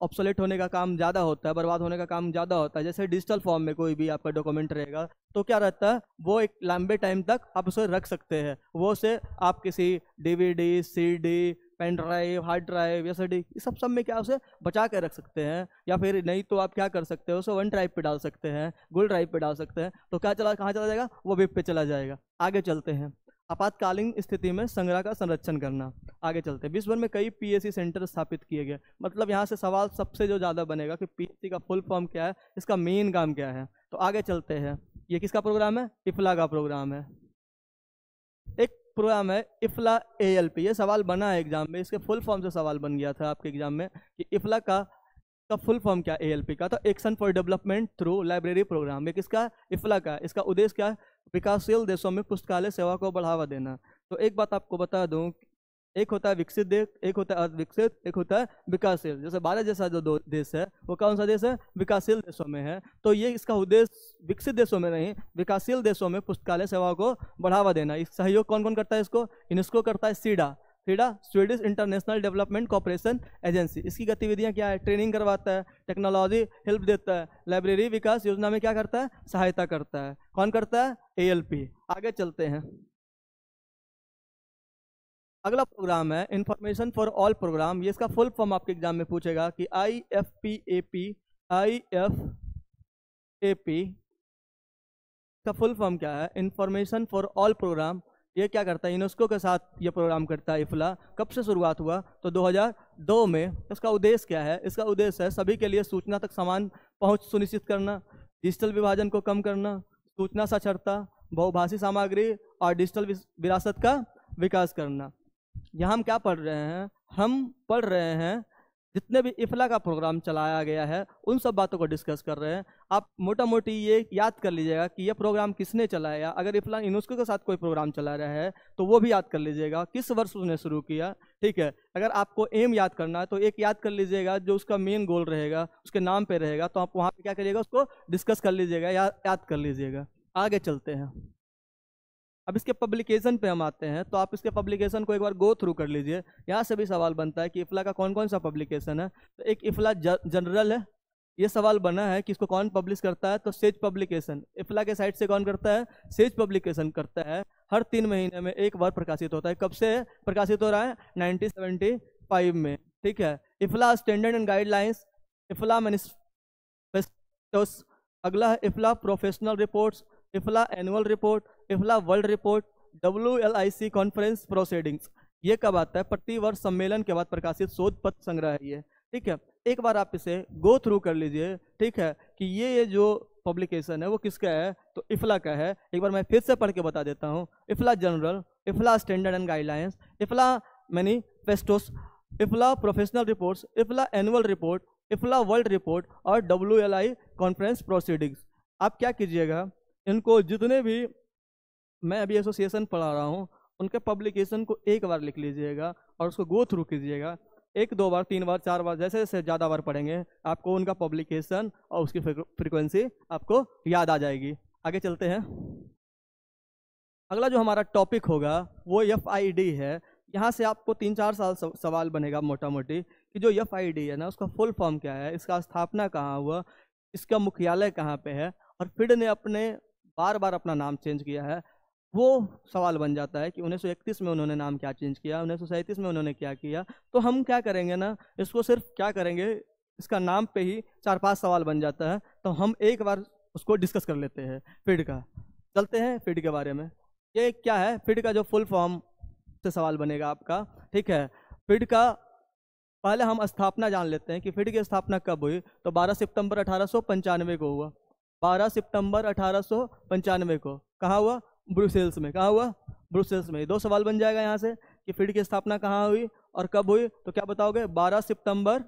A: ऑब्सोलेट होने का काम ज़्यादा होता है, बर्बाद होने का काम ज़्यादा होता है। जैसे डिजिटल फॉर्म में कोई भी आपका डॉक्यूमेंट रहेगा तो क्या रहता है, वो एक लंबे टाइम तक आप उसे रख सकते हैं। वो से आप किसी DVD, CD, pen drive, hard drive, SSD, इस सब में क्या उसे बचा के रख सकते हैं। या फिर नहीं तो आप क्या कर सकते हो, उसे वन ड्राइव पे डाल सकते हैं, गूगल ड्राइव पे डाल सकते हैं। तो क्या कहाँ चला जाएगा? वो वेब पे चला जाएगा। आगे चलते हैं, आपातकालीन स्थिति में संग्रह का संरक्षण करना। आगे चलते हैं। विश्व भर में कई पीएससी सेंटर स्थापित किए गए। मतलब यहाँ से सवाल सबसे जो ज़्यादा बनेगा कि पीएससी का फुल फॉर्म क्या है, इसका मेन काम क्या है। तो आगे चलते हैं। ये किसका प्रोग्राम है? इफ्ला का प्रोग्राम है। एक प्रोग्राम है इफ्ला ALP, ये सवाल बना है एग्जाम में, इसके फुल फॉर्म से सवाल बन गया था आपके एग्जाम में कि इफ्ला का फुल फॉर्म क्या है ALP का। तो action for development through library programme. ये किसका? इफ्ला का। इसका उद्देश्य क्या है? विकासशील देशों में पुस्तकालय सेवा को बढ़ावा देना। तो एक बात आपको बता दूं, एक होता है विकसित देश, एक होता है अर्धविकसित, एक होता है विकासशील। जैसे भारत जैसा जो दो देश है वो कौन सा देश है? विकासशील देशों में है। तो ये इसका उद्देश्य विकसित देशों में नहीं, विकासशील देशों में पुस्तकालय सेवाओं को बढ़ावा देना। इस सहयोग कौन कौन करता है इसको? यूनेस्को करता है, SIDA Swedish international development corporation agency. इसकी गतिविधियां क्या है? ट्रेनिंग करवाता है, टेक्नोलॉजी हेल्प देता है, लाइब्रेरी विकास योजना में क्या करता है? सहायता करता है। कौन करता है? ALP। आगे चलते हैं। अगला प्रोग्राम है इंफॉर्मेशन फॉर ऑल प्रोग्राम। ये इसका फुल फॉर्म आपके एग्जाम में पूछेगा कि IFPAP का फुल फॉर्म क्या है? Information for all programme. ये क्या करता है? यूनेस्को के साथ ये प्रोग्राम करता है इफ्ला। कब से शुरुआत हुआ? तो 2002 में। इसका उद्देश्य क्या है? इसका उद्देश्य है सभी के लिए सूचना तक समान पहुंच सुनिश्चित करना, डिजिटल विभाजन को कम करना, सूचना साक्षरता, बहुभाषी सामग्री और डिजिटल विरासत का विकास करना। यहाँ हम क्या पढ़ रहे हैं? हम पढ़ रहे हैं जितने भी इफ्ला का प्रोग्राम चलाया गया है उन सब बातों को डिस्कस कर रहे हैं। आप मोटा मोटी ये याद कर लीजिएगा कि ये प्रोग्राम किसने चलाया। अगर इफ्ला यूनेस्को के साथ कोई प्रोग्राम चला रहा है तो वो भी याद कर लीजिएगा किस वर्ष उसने शुरू किया। ठीक है, अगर आपको एम याद करना है तो एक याद कर लीजिएगा जो उसका मेन गोल रहेगा, उसके नाम पे रहेगा, तो आप वहाँ पे क्या करिएगा? उसको डिस्कस कर लीजिएगा, याद कर लीजिएगा। आगे चलते हैं। अब इसके पब्लिकेशन पे हम आते हैं, तो आप इसके पब्लिकेशन को एक बार गो थ्रू कर लीजिए। यहाँ से भी सवाल बनता है कि इफ्ला का कौन कौन सा पब्लिकेशन है। तो एक इफ्ला जनरल है, ये सवाल बना है कि इसको कौन पब्लिश करता है? तो सेज पब्लिकेशन। इफ्ला के साइट से कौन करता है? सेज पब्लिकेशन करता है। हर 3 महीने में एक बार प्रकाशित होता है। कब से प्रकाशित हो रहा है? 1975 में। ठीक है। IFLA standard and guidelines, IFLA manifestos. अगला है IFLA professional reports, IFLA annual report, IFLA world report, WLIC conference proceedings. ये कब आता है? प्रति वर्ष सम्मेलन के बाद प्रकाशित शोध पत्र संग्रह है ये। ठीक है, एक बार आप इसे गो थ्रू कर लीजिए। ठीक है, कि ये जो पब्लिकेशन है वो किसका है? तो इफ्ला का है। एक बार मैं फिर से पढ़ के बता देता हूँ। IFLA general, IFLA standard and guidelines, IFLA manifestos, IFLA professional reports, IFLA annual report, IFLA world report और WLI कॉन्फ्रेंस प्रोसीडिंग्स। आप क्या कीजिएगा, इनको जितने भी मैं अभी एसोसिएशन पढ़ा रहा हूँ उनके पब्लिकेशन को एक बार लिख लीजिएगा और उसको गो थ्रू कीजिएगा। 1, 2 बार, 3 बार, 4 बार, जैसे जैसे ज़्यादा बार पढ़ेंगे आपको उनका पब्लिकेशन और उसकी फ्रीक्वेंसी आपको याद आ जाएगी। आगे चलते हैं। अगला जो हमारा टॉपिक होगा वो FID है। यहाँ से आपको 3-4 सवाल बनेगा मोटा मोटी कि जो FID है ना उसका फुल फॉर्म क्या है, इसका स्थापना कहाँ हुआ, इसका मुख्यालय कहाँ पे है, और फिड ने अपने बार बार अपना नाम चेंज किया है। वो सवाल बन जाता है कि 1931 में उन्होंने नाम क्या चेंज किया, 1937 में उन्होंने क्या किया। तो हम क्या करेंगे ना, इसको सिर्फ क्या करेंगे, इसका नाम पे ही 4-5 सवाल बन जाता है। तो हम एक बार उसको डिस्कस कर लेते हैं फिड का। चलते हैं फिड के बारे में। ये क्या है? फिड का जो फुल फॉर्म से सवाल बनेगा आपका। ठीक है, फिड का पहले हम स्थापना जान लेते हैं कि फिड की स्थापना कब हुई। तो 12 सितंबर 1895 को हुआ। 12 सितंबर 1895 को कहाँ हुआ? ब्रुसेल्स में। कहाँ हुआ? ब्रुसेल्स में। 2 सवाल बन जाएगा यहाँ से कि फिड की स्थापना कहाँ हुई और कब हुई। तो क्या बताओगे? 12 सितंबर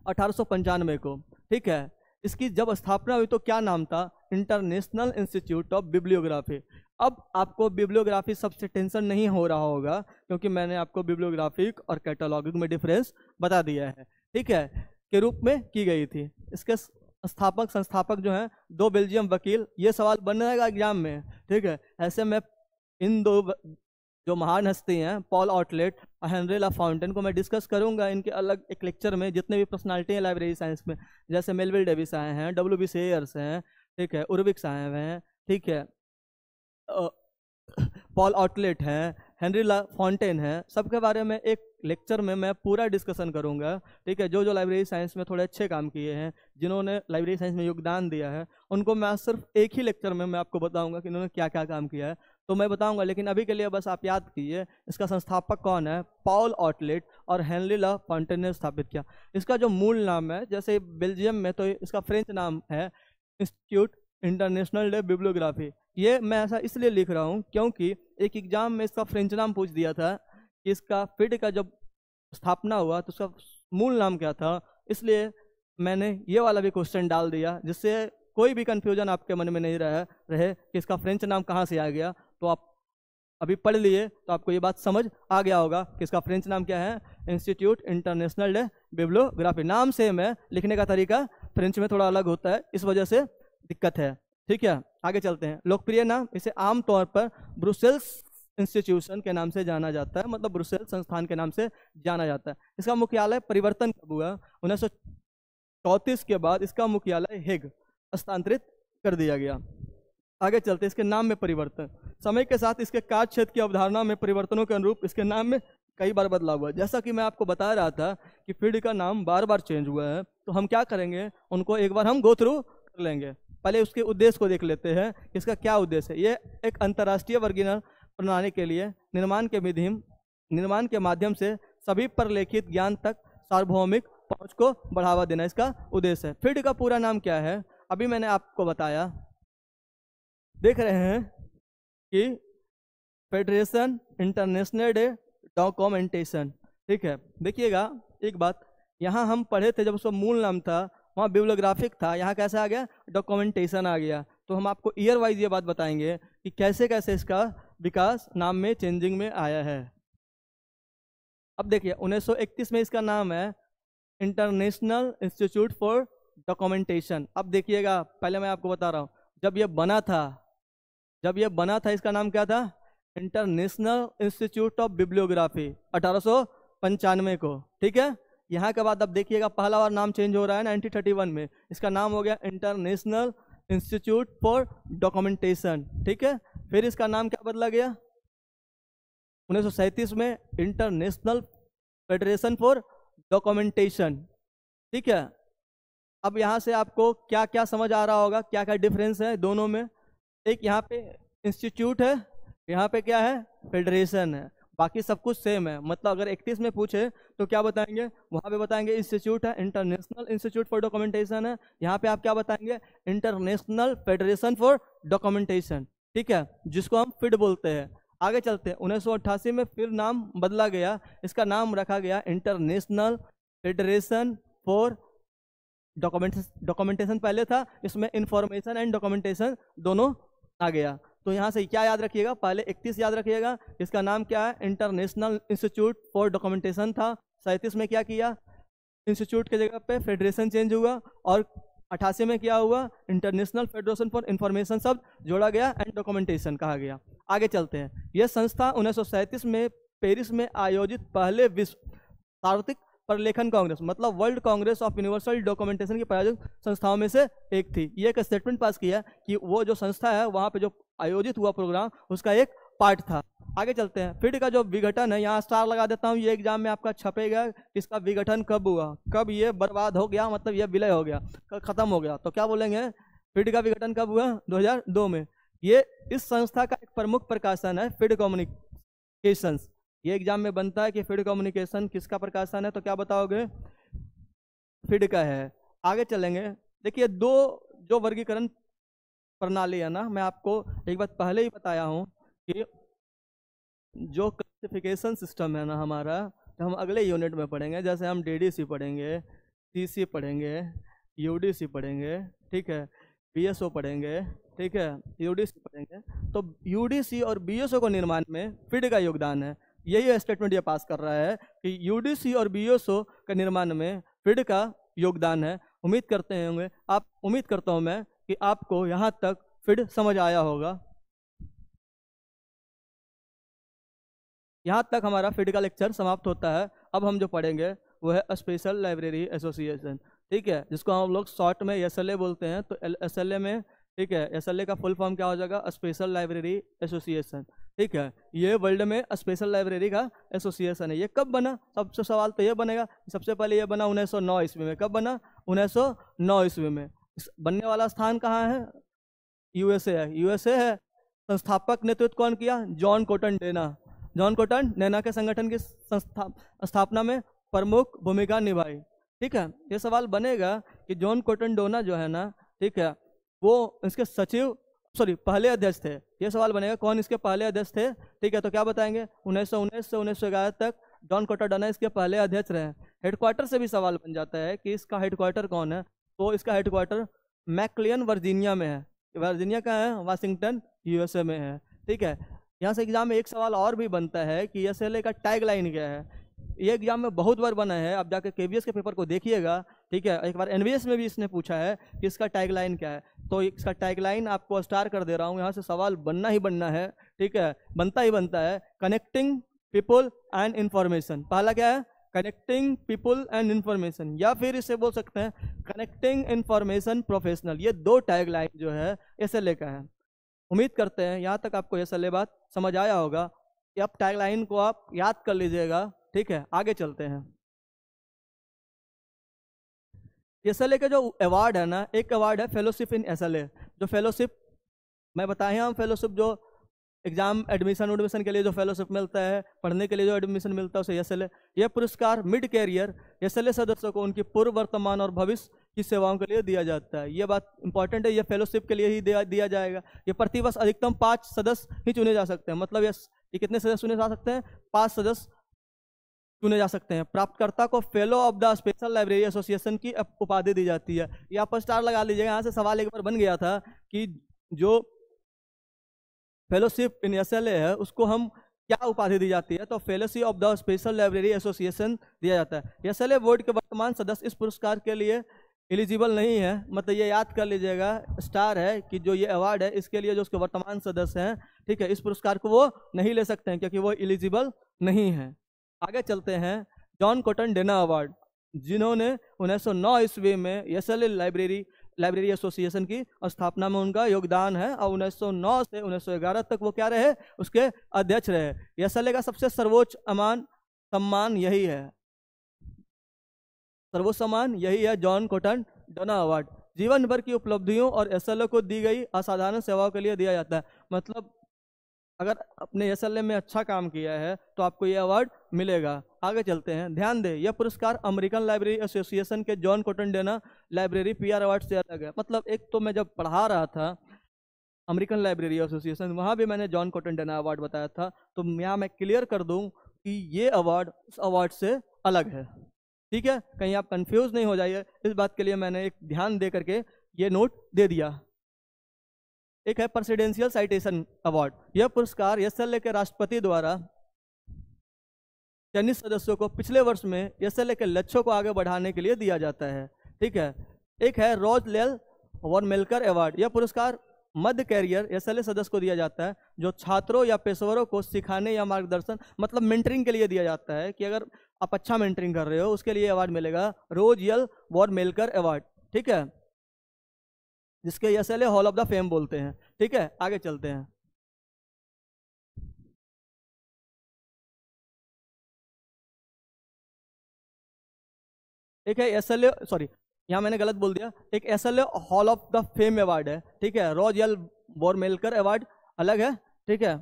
A: 1895 को। ठीक है, इसकी जब स्थापना हुई तो क्या नाम था? International institute of bibliography. अब आपको बिब्लियोग्राफी सबसे टेंशन नहीं हो रहा होगा क्योंकि मैंने आपको बिब्लियोग्राफिक और कैटलॉगिंग में डिफरेंस बता दिया है। ठीक है, के रूप में की गई थी। इसके संस्थापक जो हैं 2 बेल्जियम वकील। ये सवाल बनेगा एग्जाम में। ठीक है, ऐसे में इन 2 जो महान हस्ती हैं पॉल आउटलेट और हेनरी लाफाउंटेन को मैं डिस्कस करूंगा इनके अलग एक लेक्चर में। जितने भी पर्सनालिटी हैं लाइब्रेरी साइंस में, जैसे मेलविल डेविस आए हैं, WB सेयर्स हैं, ठीक है, उर्विक्स आए हुए हैं, ठीक है, पॉल आउटलेट हैं, हेनरी लाफाउंटेन हैं, सबके बारे में एक लेक्चर में मैं पूरा डिस्कशन करूंगा। ठीक है, जो जो लाइब्रेरी साइंस में थोड़े अच्छे काम किए हैं, जिन्होंने लाइब्रेरी साइंस में योगदान दिया है, उनको मैं सिर्फ एक ही लेक्चर में मैं आपको बताऊंगा कि इन्होंने क्या क्या काम किया है। तो मैं बताऊंगा, लेकिन अभी के लिए बस आप याद कीजिए इसका संस्थापक कौन है, पॉल ऑटलेट और हेनरी ला फॉन्टेन ने स्थापित किया। इसका जो मूल नाम है, जैसे बेल्जियम में तो इसका फ्रेंच नाम है इंस्टीट्यूट इंटरनेशनल डे बिब्लियोग्राफी। ये मैं ऐसा इसलिए लिख रहा हूँ क्योंकि एक एग्जाम में इसका फ्रेंच नाम पूछ दिया था कि इसका फिड का जब स्थापना हुआ तो उसका मूल नाम क्या था, इसलिए मैंने ये वाला भी क्वेश्चन डाल दिया जिससे कोई भी कंफ्यूजन आपके मन में नहीं रहे कि इसका फ्रेंच नाम कहाँ से आ गया। तो आप अभी पढ़ लिए तो आपको ये बात समझ आ गया होगा कि इसका फ्रेंच नाम क्या है, इंस्टीट्यूट इंटरनेशनल डे बिब्लियोग्राफी। नाम सेम है, लिखने का तरीका फ्रेंच में थोड़ा अलग होता है, इस वजह से दिक्कत है। ठीक है, आगे चलते हैं। लोकप्रिय नाम, इसे आमतौर पर ब्रुसेल्स इंस्टीट्यूशन के नाम से जाना जाता है, मतलब ब्रुसेल्स संस्थान के नाम से जाना जाता है। इसका मुख्यालय परिवर्तन कब हुआ, 1934 के बाद इसका मुख्यालय हेग स्थानांतरित कर दिया गया। आगे चलते, इसके नाम में परिवर्तन। समय के साथ इसके कार्य क्षेत्र की अवधारणा में परिवर्तनों के अनुरूप इसके नाम में कई बार बदलाव हुआ। जैसा कि मैं आपको बता रहा था कि फील्ड का नाम बार बार चेंज हुआ है, तो हम क्या करेंगे, उनको एक बार हम गो थ्रू कर लेंगे। पहले उसके उद्देश्य को देख लेते हैं, इसका क्या उद्देश्य है। ये एक अंतर्राष्ट्रीय वर्गीकरण प्रणाली के लिए निर्माण के माध्यम से सभी प्रलेखित ज्ञान तक सार्वभौमिक पहुंच को बढ़ावा देना इसका उद्देश्य है। फील्ड का पूरा नाम क्या है, अभी मैंने आपको बताया, देख रहे हैं कि फेडरेशन इंटरनेशनल डे डॉक्यूमेंटेशन। ठीक है, देखिएगा एक बात, यहाँ हम पढ़े थे जब उसका मूल नाम था वहाँ बिब्लियोग्राफिक था, यहाँ कैसे आ गया, डॉक्यूमेंटेशन आ गया। तो हम आपको ईयर वाइज ये बात बताएंगे कि कैसे कैसे इसका विकास नाम में चेंजिंग में आया है। अब देखिए 1931 में इसका नाम है इंटरनेशनल इंस्टीट्यूट फॉर डॉक्यूमेंटेशन। अब देखिएगा, पहले मैं आपको बता रहा हूँ, जब ये बना था इसका नाम क्या था, इंटरनेशनल इंस्टीट्यूट ऑफ बिब्लियोग्राफी 1895 को। ठीक है, यहाँ के बाद अब देखिएगा पहला बार नाम चेंज हो रहा है 1931 में, इसका नाम हो गया इंटरनेशनल इंस्टीट्यूट फॉर डॉक्यूमेंटेशन। ठीक है, फिर इसका नाम क्या बदला गया 1937 में, इंटरनेशनल फेडरेशन फॉर डॉक्यूमेंटेशन। ठीक है, अब यहाँ से आपको क्या क्या समझ आ रहा होगा, क्या क्या डिफरेंस है दोनों में। एक यहाँ पे इंस्टीट्यूट है, यहाँ पे क्या है, फेडरेशन है, बाकी सब कुछ सेम है। मतलब अगर 31 में पूछे तो क्या बताएंगे, वहाँ पे बताएंगे इंस्टीट्यूट है, इंटरनेशनल इंस्टीट्यूट फॉर डॉक्यूमेंटेशन है, यहाँ पे आप क्या बताएंगे, इंटरनेशनल फेडरेशन फॉर डॉक्यूमेंटेशन। ठीक है, जिसको हम फिड बोलते हैं। आगे चलते हैं, 1988 में फिर नाम बदला गया, इसका नाम रखा गया इंटरनेशनल फेडरेशन फॉर डॉक्यूमेंटेशन पहले था, इसमें इंफॉर्मेशन एंड डॉक्यूमेंटेशन दोनों आ गया। तो यहाँ से क्या याद रखिएगा, पहले 31 याद रखिएगा, इसका नाम क्या है, इंटरनेशनल इंस्टीट्यूट फॉर डॉक्यूमेंटेशन था। 37 में क्या किया, इंस्टीट्यूट के जगह पे फेडरेशन चेंज हुआ, और 88 में क्या हुआ, इंटरनेशनल फेडरेशन फॉर इंफॉर्मेशन शब्द जोड़ा गया एंड डॉक्यूमेंटेशन कहा गया। आगे चलते हैं, यह संस्था 1937 में पेरिस में आयोजित पहले विश्व सार्वत्रिक प्रलेखन कांग्रेस, मतलब world Congress of universal documentation की प्रायोजक संस्थाओं में से एक थी। ये एक स्टेटमेंट पास किया कि वो जो संस्था है वहाँ पे जो आयोजित हुआ प्रोग्राम उसका एक पार्ट था। आगे चलते हैं, फिड का जो विघटन है, यहाँ स्टार लगा देता हूँ, ये एग्जाम में आपका छपेगा, इसका विघटन कब हुआ, कब ये बर्बाद हो गया, मतलब ये विलय हो गया, खत्म हो गया, तो क्या बोलेंगे, फिड का विघटन कब हुआ, 2002 में। ये इस संस्था का एक प्रमुख प्रकाशन है फिड कम्युनिकेशंस। ये एग्जाम में बनता है कि फिड कम्युनिकेशन किसका प्रकाशन है, तो क्या बताओगे, फिड का है। आगे चलेंगे, देखिए दो जो वर्गीकरण प्रणाली है ना, मैं आपको एक बात पहले ही बताया हूँ कि जो क्लासिफिकेशन सिस्टम है ना हमारा, तो हम अगले यूनिट में पढ़ेंगे, जैसे हम डीडीसी पढ़ेंगे, सीसी पढ़ेंगे, यूडीसी पढ़ेंगे, ठीक है, बीएसओ पढ़ेंगे, ठीक है, यूडीसी पढ़ेंगे। तो यूडीसी और बीएसओ को निर्माण में फिड का योगदान है। यही स्टेटमेंट ये पास कर रहा है कि यूडीसी और बीएसओ के निर्माण में फिड का योगदान है। उम्मीद करता हूँ मैं कि आपको यहाँ तक फिड समझ आया होगा। यहाँ तक हमारा फिड का लेक्चर समाप्त होता है। अब हम जो पढ़ेंगे वो है स्पेशल लाइब्रेरी एसोसिएशन, ठीक है, जिसको हम लोग शॉर्ट में एसएलए बोलते हैं। तो एसएलए में, ठीक है, एसएलए का फुल फॉर्म क्या हो जाएगा, स्पेशल लाइब्रेरी एसोसिएशन, ठीक है। ये वर्ल्ड में स्पेशल लाइब्रेरी का एसोसिएशन है। ये कब बना, सबसे सवाल तो ये बनेगा, सबसे पहले ये बना 1909 ईस्वी में। कब बना, 1909 ईस्वी में। बनने वाला स्थान कहाँ है, यूएसए है, यूएसए है। संस्थापक नेतृत्व कौन किया? John Cotton Dana. John Cotton Dana के संगठन की स्थापना में प्रमुख भूमिका निभाई। ठीक है, ये सवाल बनेगा कि जॉन कॉटन डोना जो है ना, ठीक है, वो इसके पहले अध्यक्ष थे। ये सवाल बनेगा कौन इसके पहले अध्यक्ष थे। ठीक है, तो क्या बताएंगे? 1919 से 1911 तक जॉन कॉटन डोना इसके पहले अध्यक्ष रहे। हेडक्वार्टर से भी सवाल बन जाता है कि इसका हेडक्वार्टर कौन है, तो इसका हेडक्वार्टर मैक्लियन वर्जीनिया में है। वर्जीनिया का है, वाशिंगटन यूएसए में है। ठीक है, यहाँ से एग्जाम में एक सवाल और भी बनता है कि एसएलए का टैग लाइन क्या है। ये एग्जाम में बहुत बार बना है, आप जाकर केवीएस के पेपर को देखिएगा। ठीक है, एक बार एनवीएस में भी इसने पूछा है कि इसका टैग लाइन क्या है, तो इसका टैग लाइन आपको स्टार कर दे रहा हूँ, यहाँ से सवाल बनना ही बनना है। ठीक है, बनता ही बनता है। कनेक्टिंग पीपुल एंड इंफॉर्मेशन, पहला क्या है? कनेक्टिंग पीपुल एंड इंफॉर्मेशन, या फिर इसे बोल सकते हैं कनेक्टिंग इंफॉर्मेशन प्रोफेशनल। ये दो टैग लाइन जो है एसएलए का है। उम्मीद करते हैं यहाँ तक आपको एसएलए बात समझ आया होगा। अब टैग लाइन को आप याद कर लीजिएगा। ठीक है, आगे चलते हैं। एसएलए के जो अवार्ड है ना, एक अवार्ड है फेलोशिप इन एसएलए। जो फेलोशिप मैं बताया, हम फेलोशिप जो एग्जाम एडमिशन के लिए जो फेलोशिप मिलता है, पढ़ने के लिए जो एडमिशन मिलता है, उसे एसएलए। यह पुरस्कार मिड कैरियर एसएलए सदस्यों को उनकी पूर्व, वर्तमान और भविष्य की सेवाओं के लिए दिया जाता है। यह बात इंपॉर्टेंट है, यह फेलोशिप के लिए ही दिया जाएगा। ये प्रतिवर्ष अधिकतम 5 सदस्य ही चुने जा सकते हैं। मतलब ये कितने सदस्य चुने जा सकते हैं? 5 सदस्य चुने जा सकते हैं। प्राप्तकर्ता को fellow of the special library association की उपाधि दी जाती है। यहाँ पर स्टार लगा लीजिएगा। यहाँ से सवाल एक बार बन गया था कि जो फेलोशिप इन एसएलए है उसको हम क्या उपाधि दी जाती है, तो fellowship of the special library association दिया जाता है। एसएलए बोर्ड के वर्तमान सदस्य इस पुरस्कार के लिए एलिजिबल नहीं है। मतलब ये याद कर लीजिएगा, स्टार है कि जो ये अवार्ड है इसके लिए जो उसके वर्तमान सदस्य हैं, ठीक है, इस पुरस्कार को वो नहीं ले सकते हैं क्योंकि वो एलिजिबल नहीं है। आगे चलते हैं। जॉन कॉटन डेना अवार्ड, जिन्होंने 1909 ईस्वी में एसएलए लाइब्रेरी एसोसिएशन की स्थापना में उनका योगदान है, और 1909 से 1911 तक वो क्या रहे? उसके अध्यक्ष रहे। एसएलए का सबसे सर्वोच्च सम्मान यही है, सर्वोच्च सम्मान यही है, जॉन कॉटन डोना अवार्ड। जीवन भर की उपलब्धियों और एसएलए को दी गई असाधारण सेवाओं के लिए दिया जाता है। मतलब अगर अपने एसएलए में अच्छा काम किया है तो आपको ये अवार्ड मिलेगा। आगे चलते हैं। ध्यान दें, यह पुरस्कार अमेरिकन लाइब्रेरी एसोसिएशन के John Cotton Dana library PR award से अलग है। मतलब एक तो मैं जब पढ़ा रहा था अमेरिकन लाइब्रेरी एसोसिएशन, वहाँ भी मैंने जॉन कॉटन डेना अवार्ड बताया था, तो यहाँ मैं क्लियर कर दूँ कि ये अवार्ड उस अवार्ड से अलग है। ठीक है, कहीं आप कंफ्यूज नहीं हो जाइए, इस बात के लिए मैंने एक ध्यान दे करके ये नोट दे दिया। एक है प्रेसिडेंशियल साइटेशन अवार्ड। यह पुरस्कार एसएलए के राष्ट्रपति द्वारा चयनित सदस्यों को पिछले वर्ष में एसएलए के लक्ष्यों को आगे बढ़ाने के लिए दिया जाता है। ठीक है, एक है रोज लेल वॉरमेल्कर अवार्ड। यह पुरस्कार मध्य कैरियर एसएलए सदस्य को दिया जाता है जो छात्रों या पेशेवरों को सिखाने या मार्गदर्शन, मतलब मेंटरिंग के लिए दिया जाता है कि अगर आप अच्छा मेंटरिंग कर रहे हो उसके लिए अवार्ड मिलेगा, रोज यल वॉरमेल्कर अवार्ड। ठीक है, जिसके SLA hall of the fame बोलते हैं। ठीक है, आगे चलते हैं। एक है एसएलए, सॉरी यहाँ मैंने गलत बोल दिया, एक SLA hall of the fame award है। ठीक है, रोज यल वॉरमेल्कर अवार्ड अलग है। ठीक है,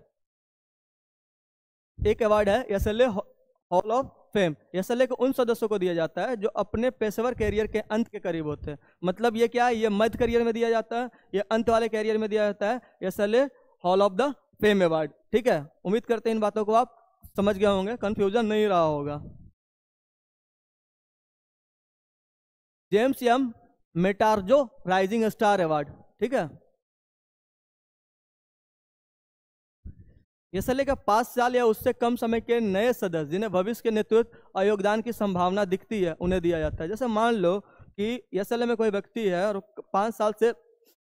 A: एक अवार्ड है SLA hall of fame. SLA को उन सदस्यों को दिया जाता है जो अपने पेशेवर कैरियर के अंत के करीब होते हैं। मतलब ये क्या है? ये मध्य करियर में दिया जाता है, ये अंत वाले कैरियर में दिया जाता है, SLA hall of the fame award. ठीक है, उम्मीद करते हैं इन बातों को आप समझ गए होंगे, कंफ्यूजन नहीं रहा होगा। James M Matarazzo rising star award. ठीक है, एसएलए का 5 साल या उससे कम समय के नए सदस्य जिन्हें भविष्य के नेतृत्व और योगदान की संभावना दिखती है उन्हें दिया जाता है। जैसे मान लो कि एसएलए में कोई व्यक्ति है और 5 साल से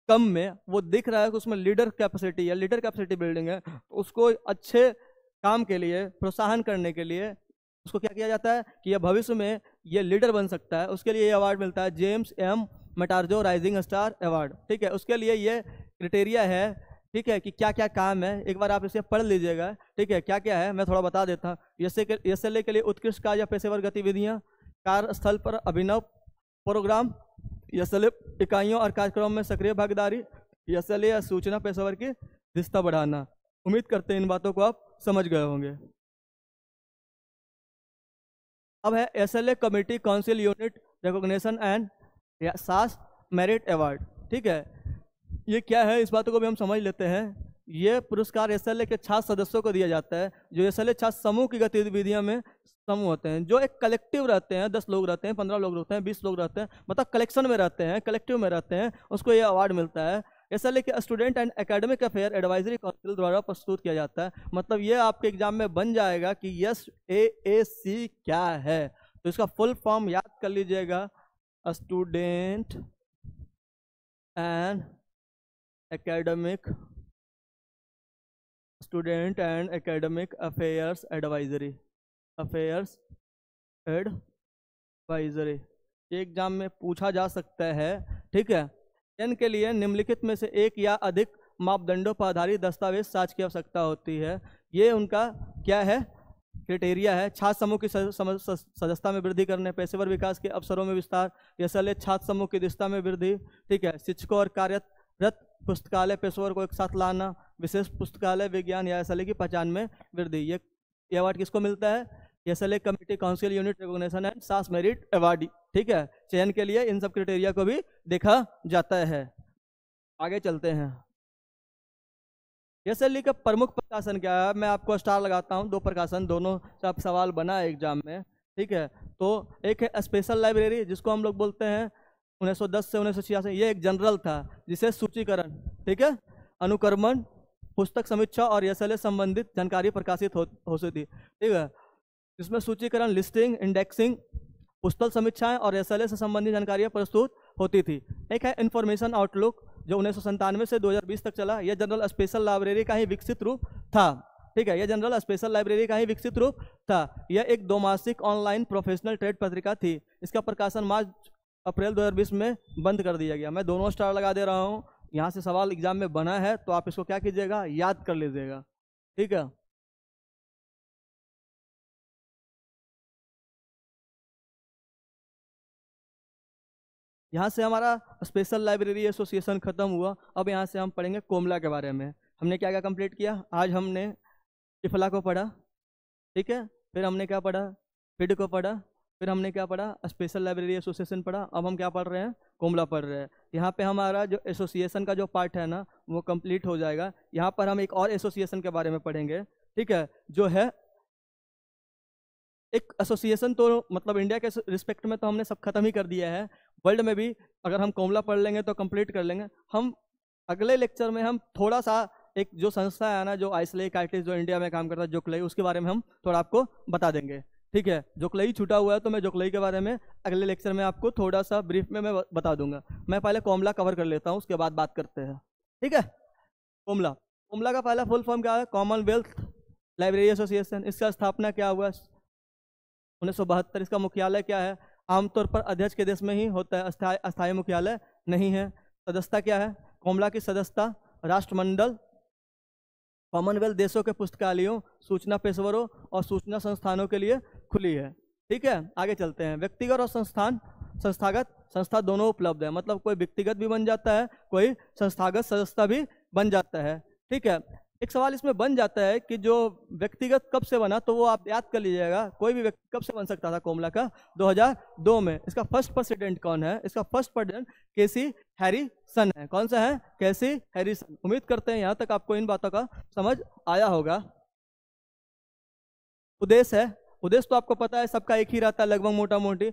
A: कम में वो दिख रहा है कि उसमें लीडर कैपेसिटी है, लीडर कैपेसिटी बिल्डिंग है, तो उसको अच्छे काम के लिए प्रोत्साहन करने के लिए उसको क्या किया जाता है कि यह भविष्य में ये लीडर बन सकता है, उसके लिए ये अवार्ड मिलता है, James M Matarazzo rising star award. ठीक है, उसके लिए ये क्राइटेरिया है। ठीक है, कि क्या क्या काम है, एक बार आप इसे पढ़ लीजिएगा। ठीक है, क्या क्या है मैं थोड़ा बता देता हूँ। एसएलए के लिए उत्कृष्ट कार्य या पेशेवर गतिविधियाँ, कार्यस्थल पर अभिनव प्रोग्राम, एसएलए इकाइयों और कार्यक्रमों में सक्रिय भागीदारी, एसएलए या सूचना पेशेवर की रिश्ता बढ़ाना। उम्मीद करते हैं इन बातों को आप समझ गए होंगे। अब है SLA committee council unit recognition and सास मेरिट अवार्ड। ठीक है, ये क्या है, इस बातों को भी हम समझ लेते हैं। ये पुरस्कार SLA के छात्र सदस्यों को दिया जाता है जो SLA छात्र समूह की गतिविधियों में समूह होते हैं, जो एक कलेक्टिव रहते हैं, 10 लोग रहते हैं, 15 लोग रहते हैं, 20 लोग रहते हैं, मतलब कलेक्शन में रहते हैं, कलेक्टिव में रहते हैं, उसको ये अवार्ड मिलता है। SLA के student and academic affair advisory council द्वारा प्रस्तुत किया जाता है। मतलब ये आपके एग्जाम में बन जाएगा कि SAAC क्या है, तो इसका फुल फॉर्म याद कर लीजिएगा, student and academic affairs advisory ये एग्जाम में पूछा जा सकता है। ठीक है, चयन के लिए निम्नलिखित में से एक या अधिक मापदंडों पर आधारित दस्तावेज साक्ष्य की आवश्यकता होती है। ये उनका क्या है, क्राइटेरिया है। छात्र समूह की सदस्यता में वृद्धि करने, पेशेवर विकास के अवसरों में विस्तार, SLA छात्र समूह की दिशा में वृद्धि। ठीक है, शिक्षकों और कार्यरत पुस्तकालय पेशेवर को एक साथ लाना, विशेष पुस्तकालय विज्ञान या SLA की पहचान में वृद्धि। ये अवार्ड किसको मिलता है, SLA committee council unit recognition and सास मेरिट अवार्ड। ठीक है, चयन के लिए इन सब क्राइटेरिया को भी देखा जाता है। आगे चलते हैं। SLA का प्रमुख प्रकाशन क्या है, मैं आपको स्टार लगाता हूँ, 2 प्रकाशन, दोनों से आप सवाल बना है एग्जाम में। ठीक है, तो एक है स्पेशल लाइब्रेरी, जिसको हम लोग बोलते हैं 1910 से 1986, ये एक जनरल था जिसे सूचीकरण, ठीक है, अनुक्रमण, पुस्तक समीक्षा और SLA संबंधित जानकारी प्रकाशित होती थी। ठीक है, जिसमें सूचीकरण, लिस्टिंग, इंडेक्सिंग, पुस्तक समीक्षाएं और SLA से संबंधित जानकारियां प्रस्तुत होती थी। एक है इंफॉर्मेशन आउटलुक, जो 1997 से 2020 तक चला। यह जनरल स्पेशल लाइब्रेरी का ही विकसित रूप था। ठीक है, यह जनरल स्पेशल लाइब्रेरी का ही विकसित रूप था। यह एक 2 मासिक ऑनलाइन प्रोफेशनल ट्रेड पत्रिका थी। इसका प्रकाशन अप्रैल 2020 में बंद कर दिया गया। मैं दोनों स्टार लगा दे रहा हूँ, यहाँ से सवाल एग्जाम में बना है तो आप इसको क्या कीजिएगा, याद कर लीजिएगा। ठीक है, यहाँ से हमारा स्पेशल लाइब्रेरी एसोसिएशन खत्म हुआ। अब यहाँ से हम पढ़ेंगे कोमला के बारे में। हमने क्या क्या कंप्लीट किया, आज हमने इफला को पढ़ा, ठीक है, फिर हमने क्या पढ़ा, फिड को पढ़ा, फिर हमने क्या पढ़ा, स्पेशल लाइब्रेरी एसोसिएशन पढ़ा। अब हम क्या पढ़ रहे हैं, कोमला पढ़ रहे हैं। यहाँ पे हमारा जो एसोसिएशन का जो पार्ट है ना, वो कंप्लीट हो जाएगा। यहाँ पर हम एक और एसोसिएशन के बारे में पढ़ेंगे, ठीक है, जो है एक एसोसिएशन। तो मतलब इंडिया के रिस्पेक्ट में तो हमने सब खत्म ही कर दिया है, वर्ल्ड में भी अगर हम कोमला पढ़ लेंगे तो कंप्लीट कर लेंगे। हम अगले लेक्चर में हम थोड़ा सा एक जो संस्था है ना, जो आइसलेक आर्टिस्ट जो इंडिया में काम करता है, जोकलई, उसके बारे में हम थोड़ा आपको बता देंगे। ठीक है, जोकलई छूटा हुआ है तो मैं जोकलई के बारे में अगले लेक्चर में आपको थोड़ा सा ब्रीफ में मैं बता दूंगा। मैं पहले कोमला कवर कर लेता हूँ, उसके बाद बात करते हैं। ठीक है, कोमला, कोमला का पहला फुल फॉर्म क्या है, कॉमनवेल्थ लाइब्रेरी एसोसिएशन। इसका स्थापना क्या हुआ, 1972। इसका मुख्यालय क्या है, आमतौर पर अध्यक्ष के देश में ही होता है, अस्थायी मुख्यालय नहीं है। सदस्यता क्या है, कोमला की सदस्यता राष्ट्रमंडल, कॉमनवेल्थ देशों के पुस्तकालयों, सूचना पेशेवरों और सूचना संस्थानों के लिए खुली है। ठीक है, आगे चलते हैं। व्यक्तिगत और संस्थागत संस्था दोनों उपलब्ध है। मतलब कोई व्यक्तिगत भी बन जाता है, कोई संस्थागत सदस्यता भी बन जाता है। ठीक है, एक सवाल इसमें बन जाता है कि जो व्यक्तिगत कब से बना, तो वो आप याद कर लीजिएगा। कोई भी व्यक्ति कब से बन सकता था कोमला का, 2002 में। इसका फर्स्ट प्रेसिडेंट कौन है, इसका फर्स्ट प्रेसिडेंट केसी हैरिसन है। कौन सा है, केसी हैरिसन। उम्मीद करते हैं यहाँ तक आपको इन बातों का समझ आया होगा। उद्देश्य है, उद्देश्य तो आपको पता है सबका एक ही रहता है लगभग मोटा मोटी।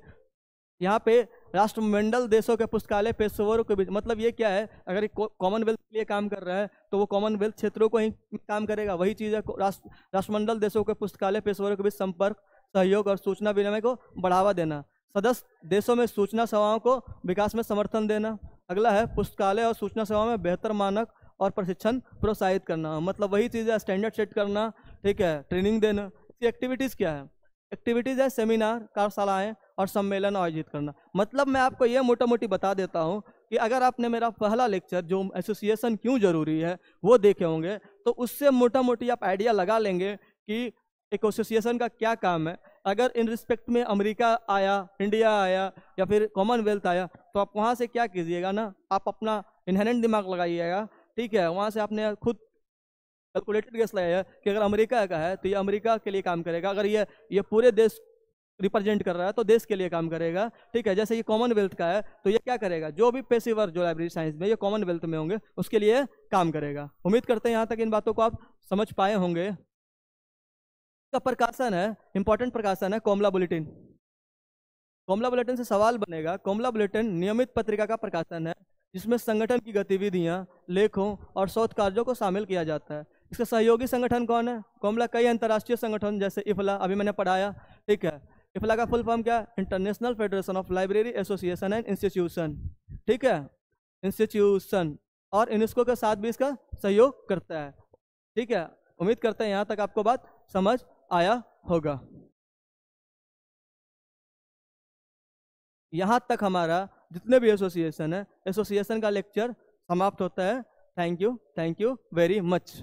A: यहाँ पे राष्ट्रमंडल देशों के पुस्तकालय पेशेवरों के बीच, मतलब ये क्या है, अगर कॉमनवेल्थ के लिए काम कर रहा है तो वो कॉमनवेल्थ क्षेत्रों को ही काम करेगा। वही चीज़ है, राष्ट्रमंडल देशों के पुस्तकालय पेशेवरों के बीच संपर्क, सहयोग और सूचना विनिमय को बढ़ावा देना। सदस्य देशों में सूचना सेवाओं को विकास में समर्थन देना। अगला है पुस्तकालय और सूचना सेवाओं में बेहतर मानक और प्रशिक्षण प्रोत्साहित करना। मतलब वही चीज़ है, स्टैंडर्ड सेट करना, ठीक है, ट्रेनिंग देना। इसकी एक्टिविटीज़ क्या है, एक्टिविटीज़ है सेमिनार, कार्यशालाएं और सम्मेलन आयोजित करना। मतलब मैं आपको ये मोटा मोटी बता देता हूँ कि अगर आपने मेरा पहला लेक्चर जो एसोसिएशन क्यों जरूरी है वो देखे होंगे, तो उससे मोटा मोटी आप आइडिया लगा लेंगे कि एक एसोसिएशन का क्या काम है। अगर इन रिस्पेक्ट में अमेरिका आया, इंडिया आया या फिर कॉमनवेल्थ आया, तो आप वहाँ से क्या कीजिएगा ना, आप अपना इनहेरेंट दिमाग लगाइएगा। ठीक है, वहाँ से आपने खुद कैलकुलेटेड गेस लगाया है कि अगर अमेरिका का है तो ये अमेरिका के लिए काम करेगा, अगर ये पूरे देश रिप्रेजेंट कर रहा है तो देश के लिए काम करेगा। ठीक है, जैसे ये कॉमनवेल्थ का है तो ये क्या करेगा, जो भी पेशेवर जो लाइब्रेरी साइंस में ये कॉमनवेल्थ में होंगे उसके लिए काम करेगा। उम्मीद करते हैं यहाँ तक इन बातों को आप समझ पाए होंगे। का प्रकाशन है, इंपॉर्टेंट प्रकाशन है कॉमला बुलेटिन। कॉमला बुलेटिन से सवाल बनेगा, कॉमला बुलेटिन नियमित पत्रिका का प्रकाशन है जिसमें संगठन की गतिविधियां, लेखों और शोध कार्यों को शामिल किया जाता है। इसका सहयोगी संगठन कौन है? कॉमला कई अंतर्राष्ट्रीय संगठन जैसे इफला, अभी मैंने पढ़ाया। ठीक है, इफला का फुल फॉर्म क्या है? International federation of library association and institution. ठीक है, इंस्टीट्यूशन, और यूनेस्को के साथ भी इसका सहयोग करता है। ठीक है, उम्मीद करते हैं यहाँ तक आपको बात समझ आया होगा। यहाँ तक हमारा जितने भी एसोसिएशन है, एसोसिएशन का लेक्चर समाप्त होता है। Thank you very much.